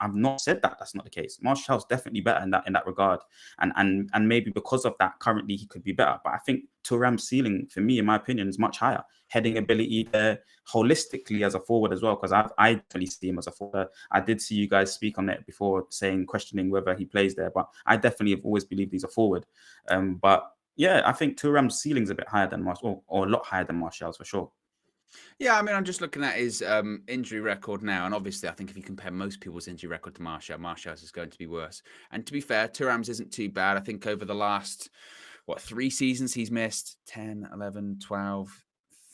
I've not said that. That's not the case. Martial's definitely better in that regard, and maybe because of that, currently he could be better. But I think Thuram's ceiling, for me, in my opinion, is much higher. Heading ability there, holistically as a forward as well, because I definitely see him as a forward. I did see you guys speak on it before, questioning whether he plays there, but I definitely have always believed he's a forward. But yeah, I think Thuram's ceiling's a bit higher than Martial, or a lot higher than Martial's for sure.
Yeah, I mean, I'm just looking at his injury record now, and obviously, I think if you compare most people's injury record to Martial's is going to be worse. And to be fair, Thuram's isn't too bad. I think over the last 3 seasons, he's missed 10, 11, 12,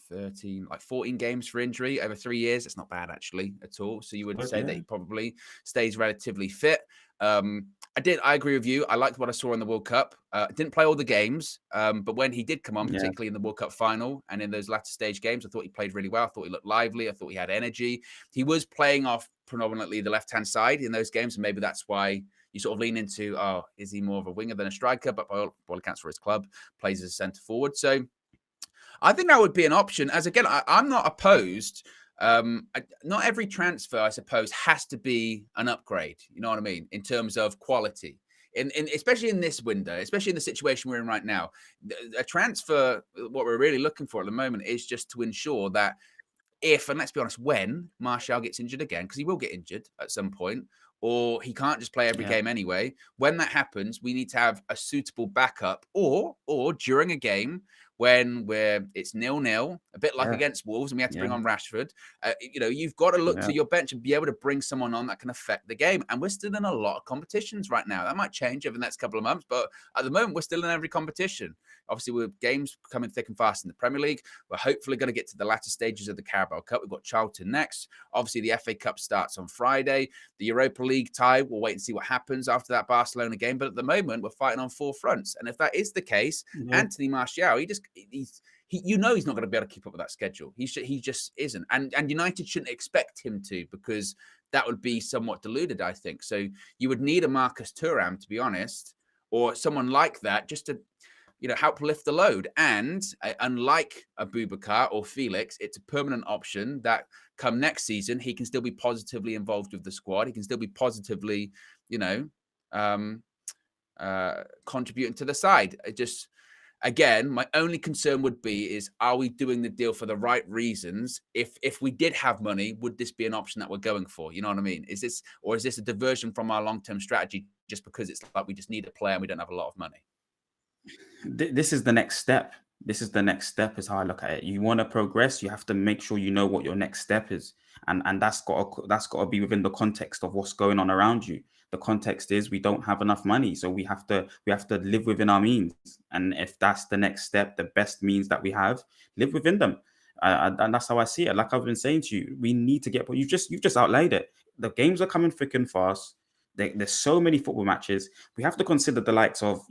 13, 14 games for injury over 3 years. It's not bad actually at all. So you would say that he probably stays relatively fit. I agree with you. I liked what I saw in the World Cup. Didn't play all the games, but when he did come on, particularly in the World Cup final and in those latter stage games, I thought he played really well. I thought he looked lively. I thought he had energy. He was playing off predominantly the left-hand side in those games, and maybe that's why you sort of lean into, is he more of a winger than a striker? But by all accounts for his club, plays as a centre forward. So I think that would be an option. As again, I'm not opposed. Not every transfer, I suppose, has to be an upgrade. You know what I mean? In terms of quality, especially in this window, especially in the situation we're in right now, a transfer, what we're really looking for at the moment is just to ensure that if, and let's be honest, when Martial gets injured again, because he will get injured at some point, or he can't just play every game anyway. When that happens, we need to have a suitable backup, or during a game, when it's 0-0, a bit like
Yeah.
against Wolves, and we had to bring
Yeah.
on Rashford. You've got to look
Yeah.
to your bench and be able to bring someone on that can affect the game. And we're still in a lot of competitions right now. That might change over the next couple of months, but at the moment, we're still in every competition. Obviously, with games coming thick and fast in the Premier League, we're hopefully going to get to the latter stages of the Carabao Cup. We've got Charlton next. Obviously, the FA Cup starts on Friday. The Europa League tie, we'll wait and see what happens after that Barcelona game. But at the moment, we're fighting on 4 fronts. And if that is the case,
Yeah.
Anthony Martial, he's not going to be able to keep up with that schedule. He just isn't. And United shouldn't expect him to, because that would be somewhat deluded, I think. So you would need a Marcus Thuram, to be honest, or someone like that, just to help lift the load. And unlike Aboubakar or Felix, it's a permanent option that come next season, he can still be positively involved with the squad. He can still be positively, contributing to the side. Again, my only concern would be is, are we doing the deal for the right reasons? If we did have money, would this be an option that we're going for? You know what I mean? Is this a diversion from our long-term strategy just because it's like we just need a player and we don't have a lot of money?
This is the next step. This is the next step, is how I look at it. You want to progress, you have to make sure you know what your next step is. And that's got to be within the context of what's going on around you. The context is we don't have enough money, so we have to live within our means. And if that's the next step, the best means that we have, live within them. And that's how I see it. Like I've been saying to you, we need to get. But you've just outlined it. The games are coming thick and fast. There's so many football matches. We have to consider the likes of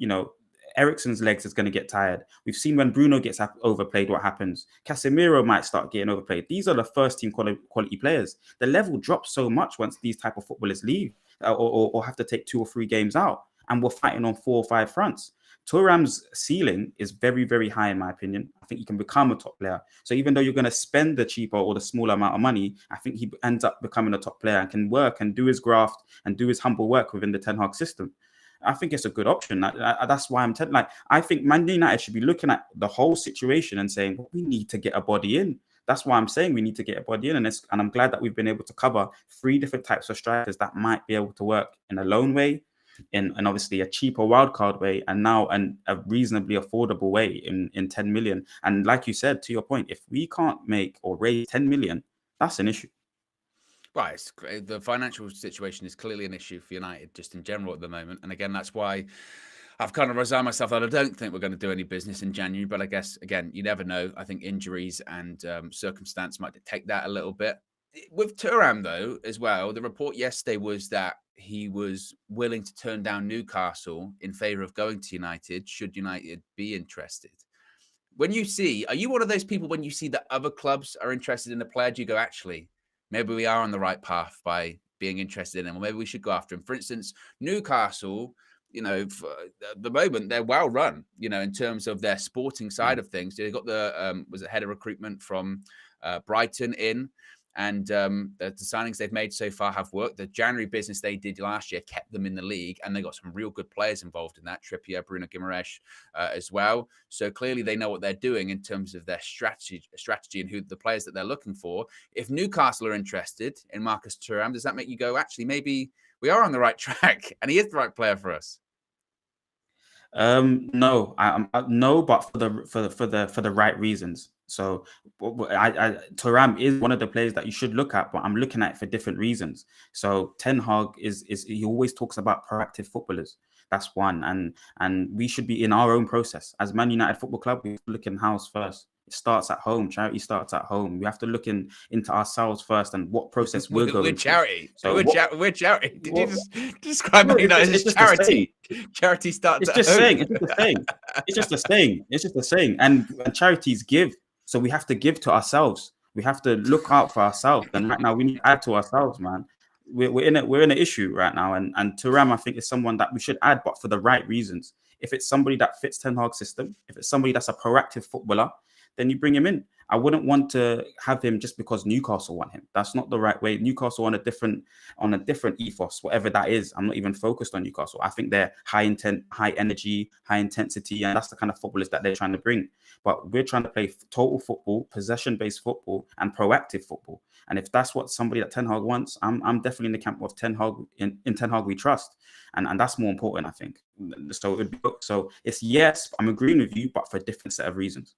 Eriksen's legs is going to get tired. We've seen when Bruno gets overplayed, what happens. Casemiro might start getting overplayed. These are the first team quality players. The level drops so much once these type of footballers leave or have to take 2 or 3 games out. And we're fighting on 4 or 5 fronts. Thuram's ceiling is very, very high, in my opinion. I think he can become a top player. So even though you're going to spend the cheaper or the smaller amount of money, I think he ends up becoming a top player and can work and do his graft and do his humble work within the Ten Hag system. I think it's a good option. That's why I'm I think Man United should be looking at the whole situation and saying, well, we need to get a body in. That's why I'm saying we need to get a body in. And I'm glad that we've been able to cover 3 different types of strikers that might be able to work in a loan way, in obviously a cheaper wildcard way, and now a reasonably affordable way in 10 million. And like you said, to your point, if we can't make or raise 10 million, that's an issue.
Right, the financial situation is clearly an issue for United just in general at the moment. And again, that's why I've kind of resigned myself that I don't think we're going to do any business in January. But I guess, again, you never know. I think injuries and circumstance might dictate that a little bit. With Thuram, though, as well, the report yesterday was that he was willing to turn down Newcastle in favour of going to United, should United be interested. Are you one of those people, when you see that other clubs are interested in a player, do you go, actually, maybe we are on the right path by being interested in him, or maybe we should go after him? For instance, Newcastle, for the moment, they're well run, in terms of their sporting side of things. They got the head of recruitment from Brighton in, and the signings they've made so far have worked. The January business they did last year kept them in the league, and they got some real good players involved in that. Trippier, Bruno Guimaraes as well. So clearly they know what they're doing in terms of their strategy and who the players that they're looking for. If Newcastle are interested in Marcus Thuram, does that make you go, actually, maybe we are on the right track and he is the right player for us?
No, no, but for the right reasons. So Thuram is one of the players that you should look at, but I'm looking at it for different reasons. So Ten Hag is he always talks about proactive footballers. That's one, and we should be in our own process as Man United Football Club. We look in house first. It starts at home. Charity starts at home. We have to look into ourselves first and what process we're going.
We're charity.
So
we're charity. Did you just describe Man United as charity? Charity starts at home.
It's just a saying. It's just a saying. It's just a saying. And charities give. So we have to give to ourselves. We have to look out for ourselves. And right now we need to add to ourselves, man. We're in an issue right now. And Thuram, I think, is someone that we should add, but for the right reasons. If it's somebody that fits Ten Hag's system, if it's somebody that's a proactive footballer, then you bring him in. I wouldn't want to have him just because Newcastle want him. That's not the right way. Newcastle on a different ethos, whatever that is. I'm not even focused on Newcastle. I think they're high intent, high energy, high intensity, and that's the kind of footballers that they're trying to bring. But we're trying to play total football, possession-based football, and proactive football. And if that's what somebody that Ten Hag wants, I'm definitely in the camp of Ten Hag. In Ten Hag, we trust, and that's more important, I think. So it's yes, I'm agreeing with you, but for a different set of reasons.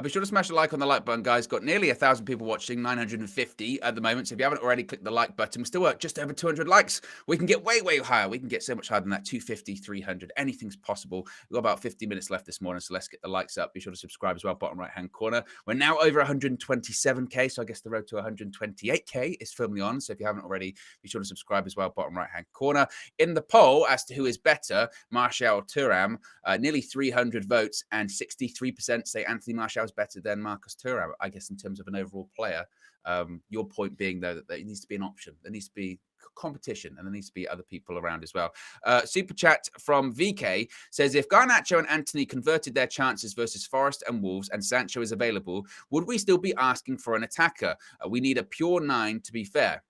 Be sure to smash a like on the like button, guys. Got nearly 1,000 people watching, 950 at the moment. So if you haven't already clicked the like button, we're still at just over 200 likes. We can get way, way higher. We can get so much higher than that, 250, 300. Anything's possible. We've got about 50 minutes left this morning, so let's get the likes up. Be sure to subscribe as well, bottom right-hand corner. We're now over 127K, so I guess the road to 128K is firmly on. So if you haven't already, be sure to subscribe as well, bottom right-hand corner. In the poll as to who is better, Martial or Thuram, nearly 300 votes, and 63% say Anthony Martial is better than Marcus Thuram, I guess, in terms of an overall player. Your point being, though, that there needs to be an option. There needs to be competition, and there needs to be other people around as well. Super chat from VK says, if Garnacho and Antony converted their chances versus Forest and Wolves and Sancho is available, would we still be asking for an attacker? We need a pure 9, to be fair.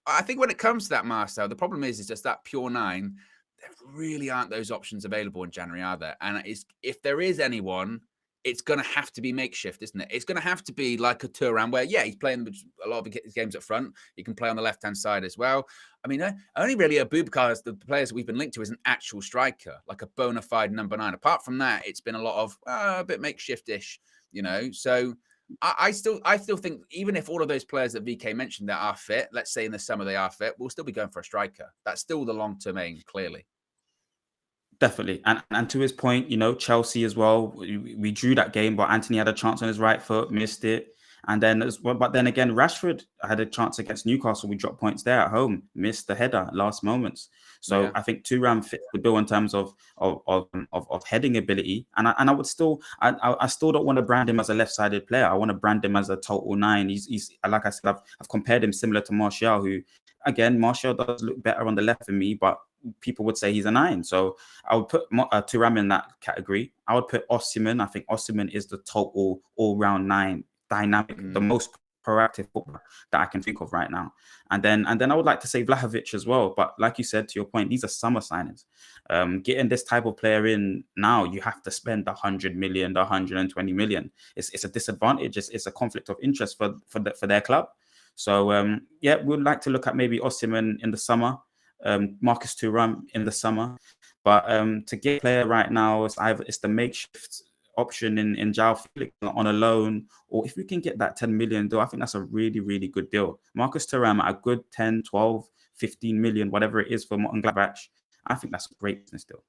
I think when it comes to that, Marcel, the problem is just that pure 9, there really aren't those options available in January, are there? And if there is anyone, it's going to have to be makeshift, isn't it? It's going to have to be like a Thuram where, yeah, he's playing a lot of his games up front. He can play on the left-hand side as well. I mean, only really Aboubakar, the players that we've been linked to, is an actual striker, like a bona fide number 9. Apart from that, it's been a lot of a bit makeshift-ish, So I still think even if all of those players that VK mentioned that are fit, let's say in the summer they are fit, we'll still be going for a striker. That's still the long-term aim, clearly.
Definitely. And to his point, Chelsea as well, we drew that game, but Anthony had a chance on his right foot, missed it. And then, but then again, Rashford had a chance against Newcastle. We dropped points there at home, missed the header last moments. So yeah. I think Thuram fits the bill in terms of heading ability. And I would still, I still don't want to brand him as a left-sided player. I want to brand him as a total 9. He's like I said, I've compared him similar to Martial, who, again, Martial does look better on the left than me, but people would say he's a 9. So I would put Thuram in that category. I would put Osimhen. I think Osimhen is the total all-round 9, dynamic, the most proactive footballer that I can think of right now. And then I would like to say Vlahovic as well. But like you said, to your point, these are summer signings. Getting this type of player in now, you have to spend 100 million, 120 million. It's a disadvantage. It's a conflict of interest for their club. So yeah, we'd like to look at maybe Osimhen in the summer. Marcus Thuram in the summer, but to get a player right now, it's the makeshift option in Joao Felix on a loan, or if we can get that 10 million deal, I think that's a really, really good deal. Marcus Thuram at a good 10, 12, 15 million, whatever it is for Mönchengladbach, I think that's a great business deal.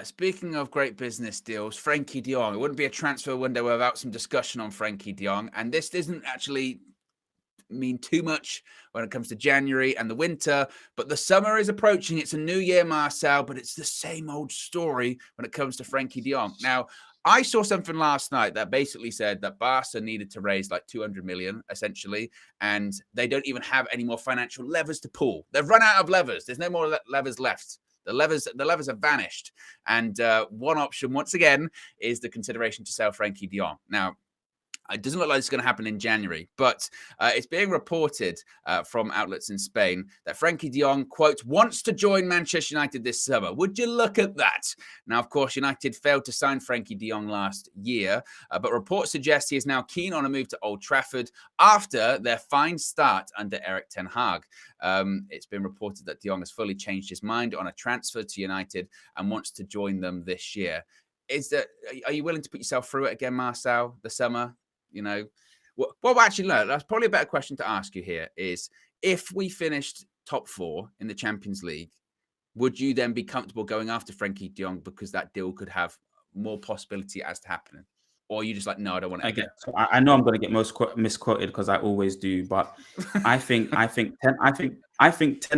Speaking of great business deals, Frenkie De Jong. It wouldn't be a transfer window without some discussion on Frenkie De Jong, and this isn't actually mean too much when it comes to January and the winter, but the summer is approaching. It's a new year, Marcel, but it's the same old story when it comes to Frenkie De Jong. Now, I saw something last night that basically said that Barca needed to raise like 200 million, essentially, and they don't even have any more financial levers to pull. They've run out of levers. There's no more levers left. The levers have vanished. And one option, once again, is the consideration to sell Frenkie De Jong. Now, it doesn't look like it's going to happen in January, but it's being reported from outlets in Spain that Frenkie De Jong, quote, wants to join Manchester United this summer. Would you look at that? Now, of course, United failed to sign Frenkie De Jong last year, but reports suggest he is now keen on a move to Old Trafford after their fine start under Erik ten Hag. It's been reported that De Jong has fully changed his mind on a transfer to United and wants to join them this year. Are you willing to put yourself through it again, Marcel, the summer? Well, actually, no, that's probably a better question to ask you here is, if we finished top 4 in the Champions League, would you then be comfortable going after Frenkie De Jong because that deal could have more possibility as to happening? Or are you just like, no, I don't want to.
Again, so I know I'm going to get misquoted because I always do, but I think Ten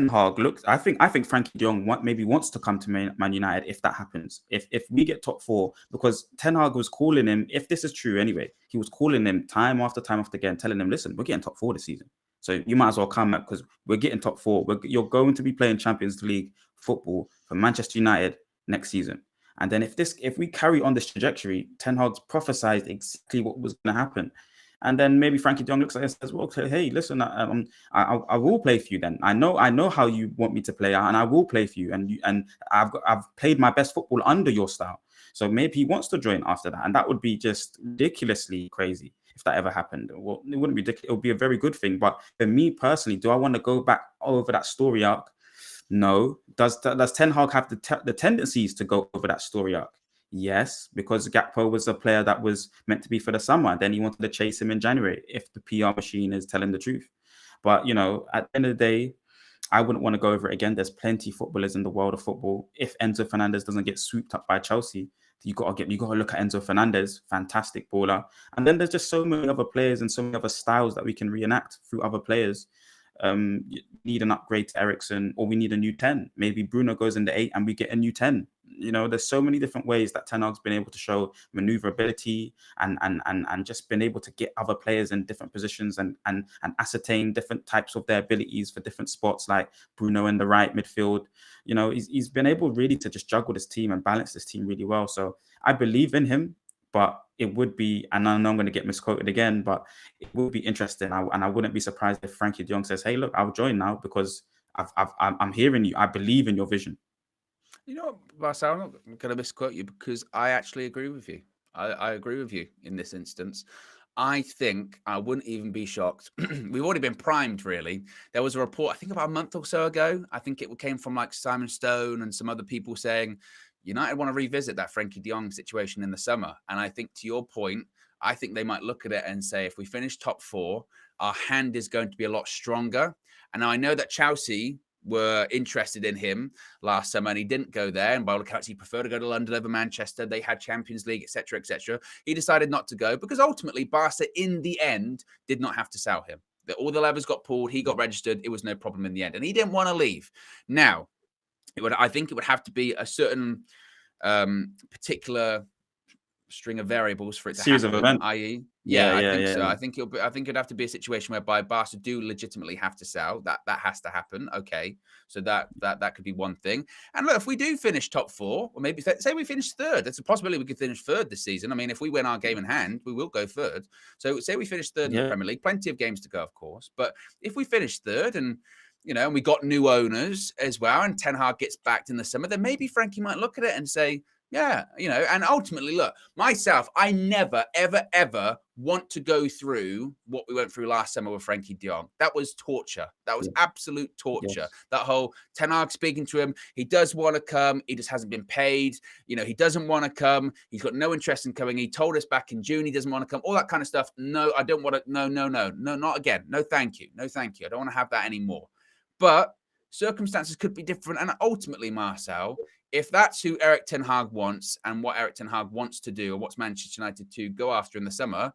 Hag looks. I think Frenkie De Jong maybe wants to come to Man United if that happens. If we get top 4, because Ten Hag was calling him. If this is true, anyway, he was calling him time after again, telling him, "Listen, we're getting top 4 this season, so you might as well come up because we're getting top 4. You're going to be playing Champions League football for Manchester United next season." And then if we carry on this trajectory, Ten Hag's prophesied exactly what was going to happen. And then maybe Frenkie De Jong looks at it and says, well, hey, listen, I will play for you then. I know how you want me to play, and I will play for you. And I've played my best football under your style. So maybe he wants to join after that. And that would be just ridiculously crazy if that ever happened. Well, it wouldn't be ridiculous. It would be a very good thing. But for me personally, do I want to go back over that story arc? No. Does Ten Hag have the tendencies to go over that story arc? Yes, because Gakpo was a player that was meant to be for the summer. Then he wanted to chase him in January, if the PR machine is telling the truth. But, at the end of the day, I wouldn't want to go over it again. There's plenty of footballers in the world of football. If Enzo Fernandez doesn't get swooped up by Chelsea, you got to look at Enzo Fernandez, fantastic baller. And then there's just so many other players and so many other styles that we can reenact through other players. You need an upgrade to Eriksen, or we need a new 10. Maybe Bruno goes in the 8 and we get a new 10. There's so many different ways that Ten Hag's been able to show maneuverability and just been able to get other players in different positions and ascertain different types of their abilities for different spots, like Bruno in the right midfield. He's been able really to just juggle this team and balance this team really well. So I believe in him. But it would be, and I know I'm going to get misquoted again, but it would be interesting. And I wouldn't be surprised if Frenkie De Jong says, hey, look, I'll join now because I'm hearing you. I believe in your vision.
You know what, Marcel, I'm not going to misquote you because I actually agree with you. I agree with you in this instance. I think I wouldn't even be shocked. We've already been primed, really. There was a report, I think about a month or so ago. I think it came from like Simon Stone and some other people saying, United want to revisit that Frenkie De Jong situation in the summer. And I think, to your point, I think they might look at it and say, if we finish top 4, our hand is going to be a lot stronger. And I know that Chelsea were interested in him last summer and he didn't go there. And by all accounts, he preferred to go to London over Manchester. They had Champions League, etc., etc. He decided not to go because ultimately Barca, in the end, did not have to sell him. All the levers got pulled. He got registered. It was no problem in the end. And he didn't want to leave. Now, I think it would have to be a certain particular string of variables for it to
series
happen,
of events.
i.e.
I
think so. I think it'd have to be a situation whereby Barca do legitimately have to sell. That has to happen. Okay. So that could be one thing. And look, if we do finish top 4, or maybe say we finish 3rd, there's a possibility we could finish 3rd this season. I mean, if we win our game in hand, we will go 3rd. So say we finish 3rd in the Premier League, plenty of games to go, of course. But if we finish 3rd and and we got new owners as well, and Ten Hag gets backed in the summer, then maybe Frankie might look at it and say, yeah, and ultimately, look, myself, I never, ever, ever want to go through what we went through last summer with Frenkie De Jong. That was torture. That was absolute torture. Yes. That whole Ten Hag speaking to him, he does want to come. He just hasn't been paid. He doesn't want to come. He's got no interest in coming. He told us back in June he doesn't want to come. All that kind of stuff. No, I don't want to. No, not again. No, thank you. No, thank you. I don't want to have that anymore. But circumstances could be different. And ultimately, Marcel, if that's who Erik Ten Hag wants and what Erik Ten Hag wants to do, or what's Manchester United to go after in the summer,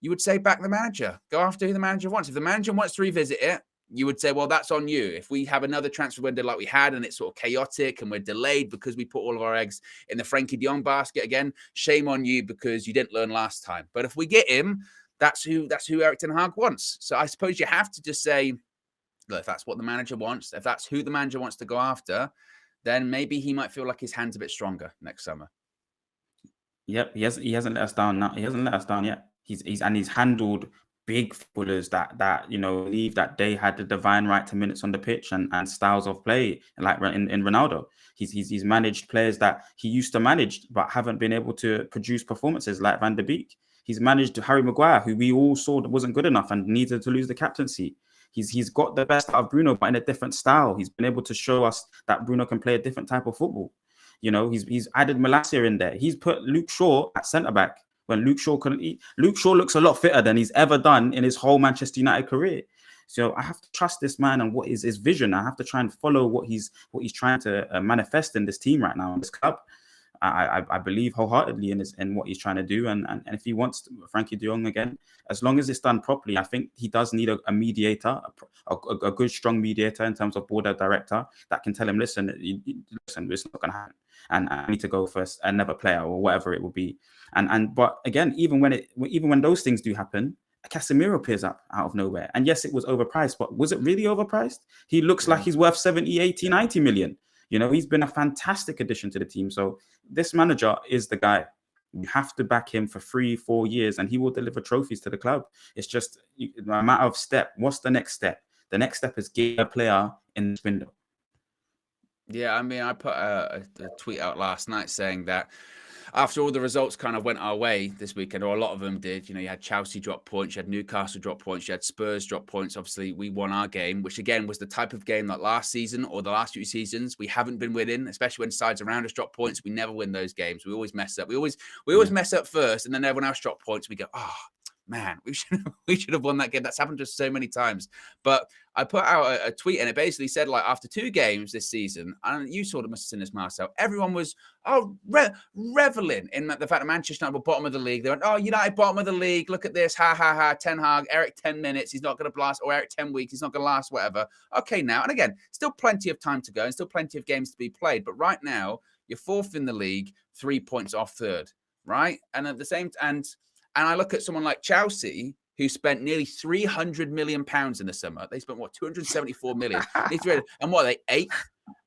you would say back the manager. Go after who the manager wants. If the manager wants to revisit it, you would say, well, that's on you. If we have another transfer window like we had and it's sort of chaotic and we're delayed because we put all of our eggs in the Frenkie De Jong basket again, shame on you because you didn't learn last time. But if we get him, that's who Erik Ten Hag wants. So I suppose you have to just say, look, if that's what the manager wants, if that's who the manager wants to go after, then maybe he might feel like his hand's a bit stronger next summer.
Yep, he hasn't let us down now. He hasn't let us down yet. He's handled big footballers that believe that they had the divine right to minutes on the pitch and styles of play, like in Ronaldo. He's managed players that he used to manage but haven't been able to produce performances, like Van der Beek. He's managed Harry Maguire, who we all saw wasn't good enough and needed to lose the captaincy. He's got the best out of Bruno, but in a different style. He's been able to show us that Bruno can play a different type of football. He's added Malacia in there. He's put Luke Shaw at centre-back when Luke Shaw couldn't eat. Luke Shaw looks a lot fitter than he's ever done in his whole Manchester United career. So I have to trust this man and what is his vision. I have to try and follow what he's trying to manifest in this team right now, in this club. I believe wholeheartedly in what he's trying to do. And if he wants Frenkie De Jong again, as long as it's done properly, I think he does need a mediator, a good, strong mediator in terms of board director that can tell him, listen, it's not going to happen. And I need to go for another player or whatever it will be. But again, even when those things do happen, Casemiro appears up out of nowhere. And yes, it was overpriced, but was it really overpriced? He looks like he's worth 70, 80, 90 million. He's been a fantastic addition to the team. So this manager is the guy. You have to back him for 3-4 years and he will deliver trophies to the club. It's just a matter of step. What's the next step? The next step is get a player in this window.
Yeah, I mean, I put a tweet out last night saying that after all the results kind of went our way this weekend, or a lot of them did, you had Chelsea drop points, you had Newcastle drop points, you had Spurs drop points. Obviously, we won our game, which again was the type of game that last season or the last few seasons we haven't been winning, especially when sides around us drop points. We never win those games. We always mess up. We always mess up first, and then everyone else drop points. We go, oh man, we should have won that game. That's happened to us so many times. But I put out a tweet and it basically said, like, after 2 games this season, and you sort of must have seen this, Marcel, everyone was reveling in the fact that Manchester United were bottom of the league. They went, oh, United bottom of the league. Look at this. Ha, ha, ha. Ten Hag, Eric 10 minutes. He's not going to last. Or Eric 10 weeks. He's not going to last, whatever. Okay, now. And again, still plenty of time to go and still plenty of games to be played. But right now, you're 4th in the league, 3 points off 3rd, right? And at the same time, and I look at someone like Chelsea, who spent nearly £300 million in the summer. They spent, what, 274 million? And what, are they 8th?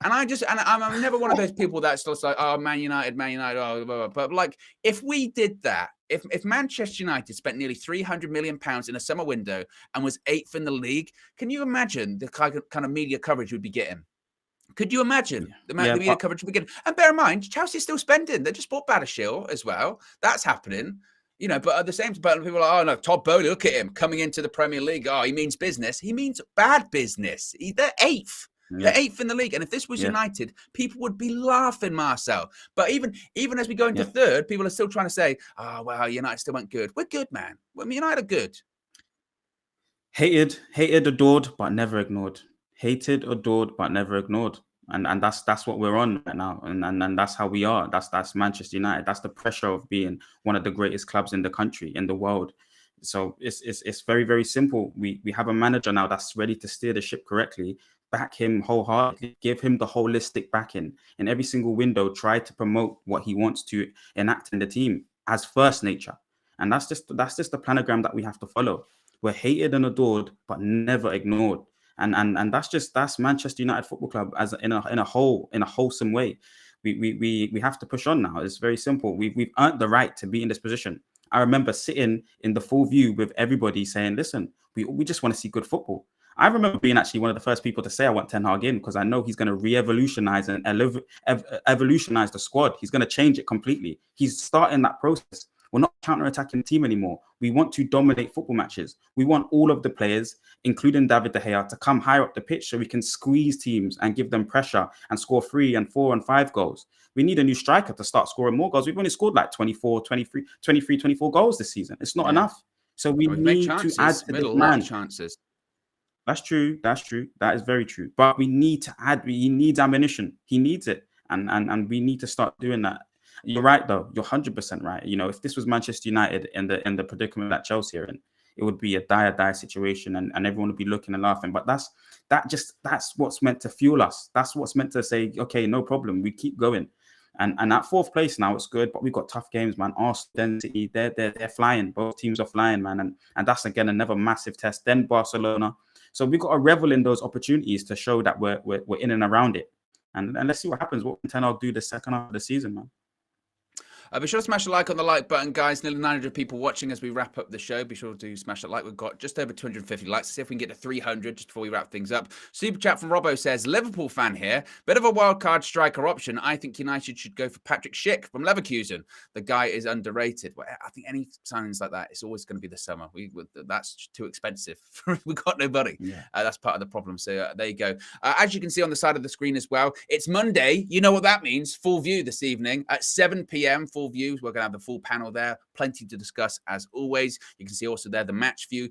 And I'm never one of those people that's just like, oh, Man United, oh, blah, blah. But like, if we did that, if Manchester United spent nearly £300 million in a summer window and was 8th in the league, can you imagine the kind of media coverage we'd be getting? Could you imagine the media coverage we'd be getting? And bear in mind, Chelsea's still spending. They just bought Badiashile as well. That's happening. But at the same time, people are like, oh no, Todd Bowley, look at him coming into the Premier League. Oh, he means business. He means bad business. They're 8th. Yeah. They're 8th in the league. And if this was United, people would be laughing, Marcel. But even as we go into 3rd, people are still trying to say, oh, well, United still went good. We're good, man. United are good.
Hated, adored, but never ignored. Hated, adored, but never ignored. And that's what we're on right now, and that's how we are. That's Manchester United. That's the pressure of being one of the greatest clubs in the country, in the world. So it's very, very simple. We have a manager now that's ready to steer the ship correctly. Back him wholeheartedly. Give him the holistic backing in every single window. Try to promote what he wants to enact in the team as first nature, and that's just the planogram that we have to follow. We're hated and adored, but never ignored. And that's Manchester United Football Club as in a wholesome way. We have to push on now. It's very simple. We've earned the right to be in this position. I remember sitting in the full view with everybody saying, listen, we just want to see good football. I remember being actually one of the first people to say I want Ten Hag in because I know he's going to re-evolutionize and evolutionize the squad. He's going to change it completely. He's starting that process. We're not a counter-attacking team anymore. We want to dominate football matches. We want all of the players, including David De Gea, to come higher up the pitch so we can squeeze teams and give them pressure and score 3 and 4 and 5 goals. We need a new striker to start scoring more goals. We've only scored like 24 goals this season. It's not enough. So we need to add to this man. Chances. That's true. That is very true. But we need to add. He needs ammunition. He needs it. And we need to start doing that. You're right, though. You're 100% right. If this was Manchester United in the predicament that Chelsea are in, it would be a dire situation, and everyone would be looking and laughing. But that's what's meant to fuel us. That's what's meant to say, okay, no problem. We keep going. And at 4th place now, it's good, but we've got tough games, man. Arsenal, City, they're flying. Both teams are flying, man. And that's again another massive test. Then Barcelona. So we've got to revel in those opportunities to show that we're in and around it. And let's see what happens. What can Ten Hag do the second half of the season, man?
Be sure to smash a like on the like button, guys. Nearly 900 people watching as we wrap up the show. Be sure to smash that like. We've got just over 250 likes. Let's see if we can get to 300 just before we wrap things up. Super chat from Robbo says, Liverpool fan here. Bit of a wild card striker option. I think United should go for Patrick Schick from Leverkusen. The guy is underrated. Well, I think any signings like that, it's always going to be the summer. That's too expensive. We've got nobody. Yeah. That's part of the problem. So there you go. As you can see on the side of the screen as well, it's Monday. You know what that means. Full view this evening at 7 p.m. Full views. We're going to have the full panel there. Plenty to discuss as always. You can see also there the match view.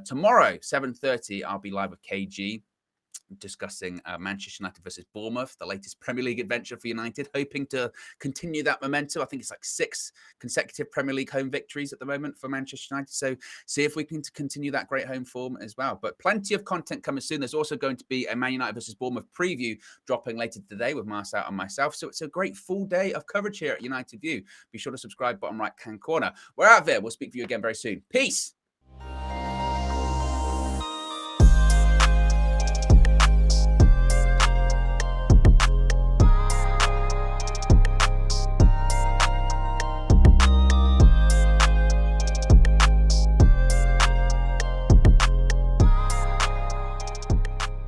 Tomorrow, 7:30, I'll be live with KG discussing Manchester United versus Bournemouth, the latest Premier League adventure for United, hoping to continue that momentum. I think it's like 6 consecutive Premier League home victories at the moment for Manchester United. So see if we can continue that great home form as well. But plenty of content coming soon. There's also going to be a Man United versus Bournemouth preview dropping later today with Marcel and myself. So it's a great full day of coverage here at United View. Be sure to subscribe, bottom right hand corner. We're out there. We'll speak to you again very soon. Peace.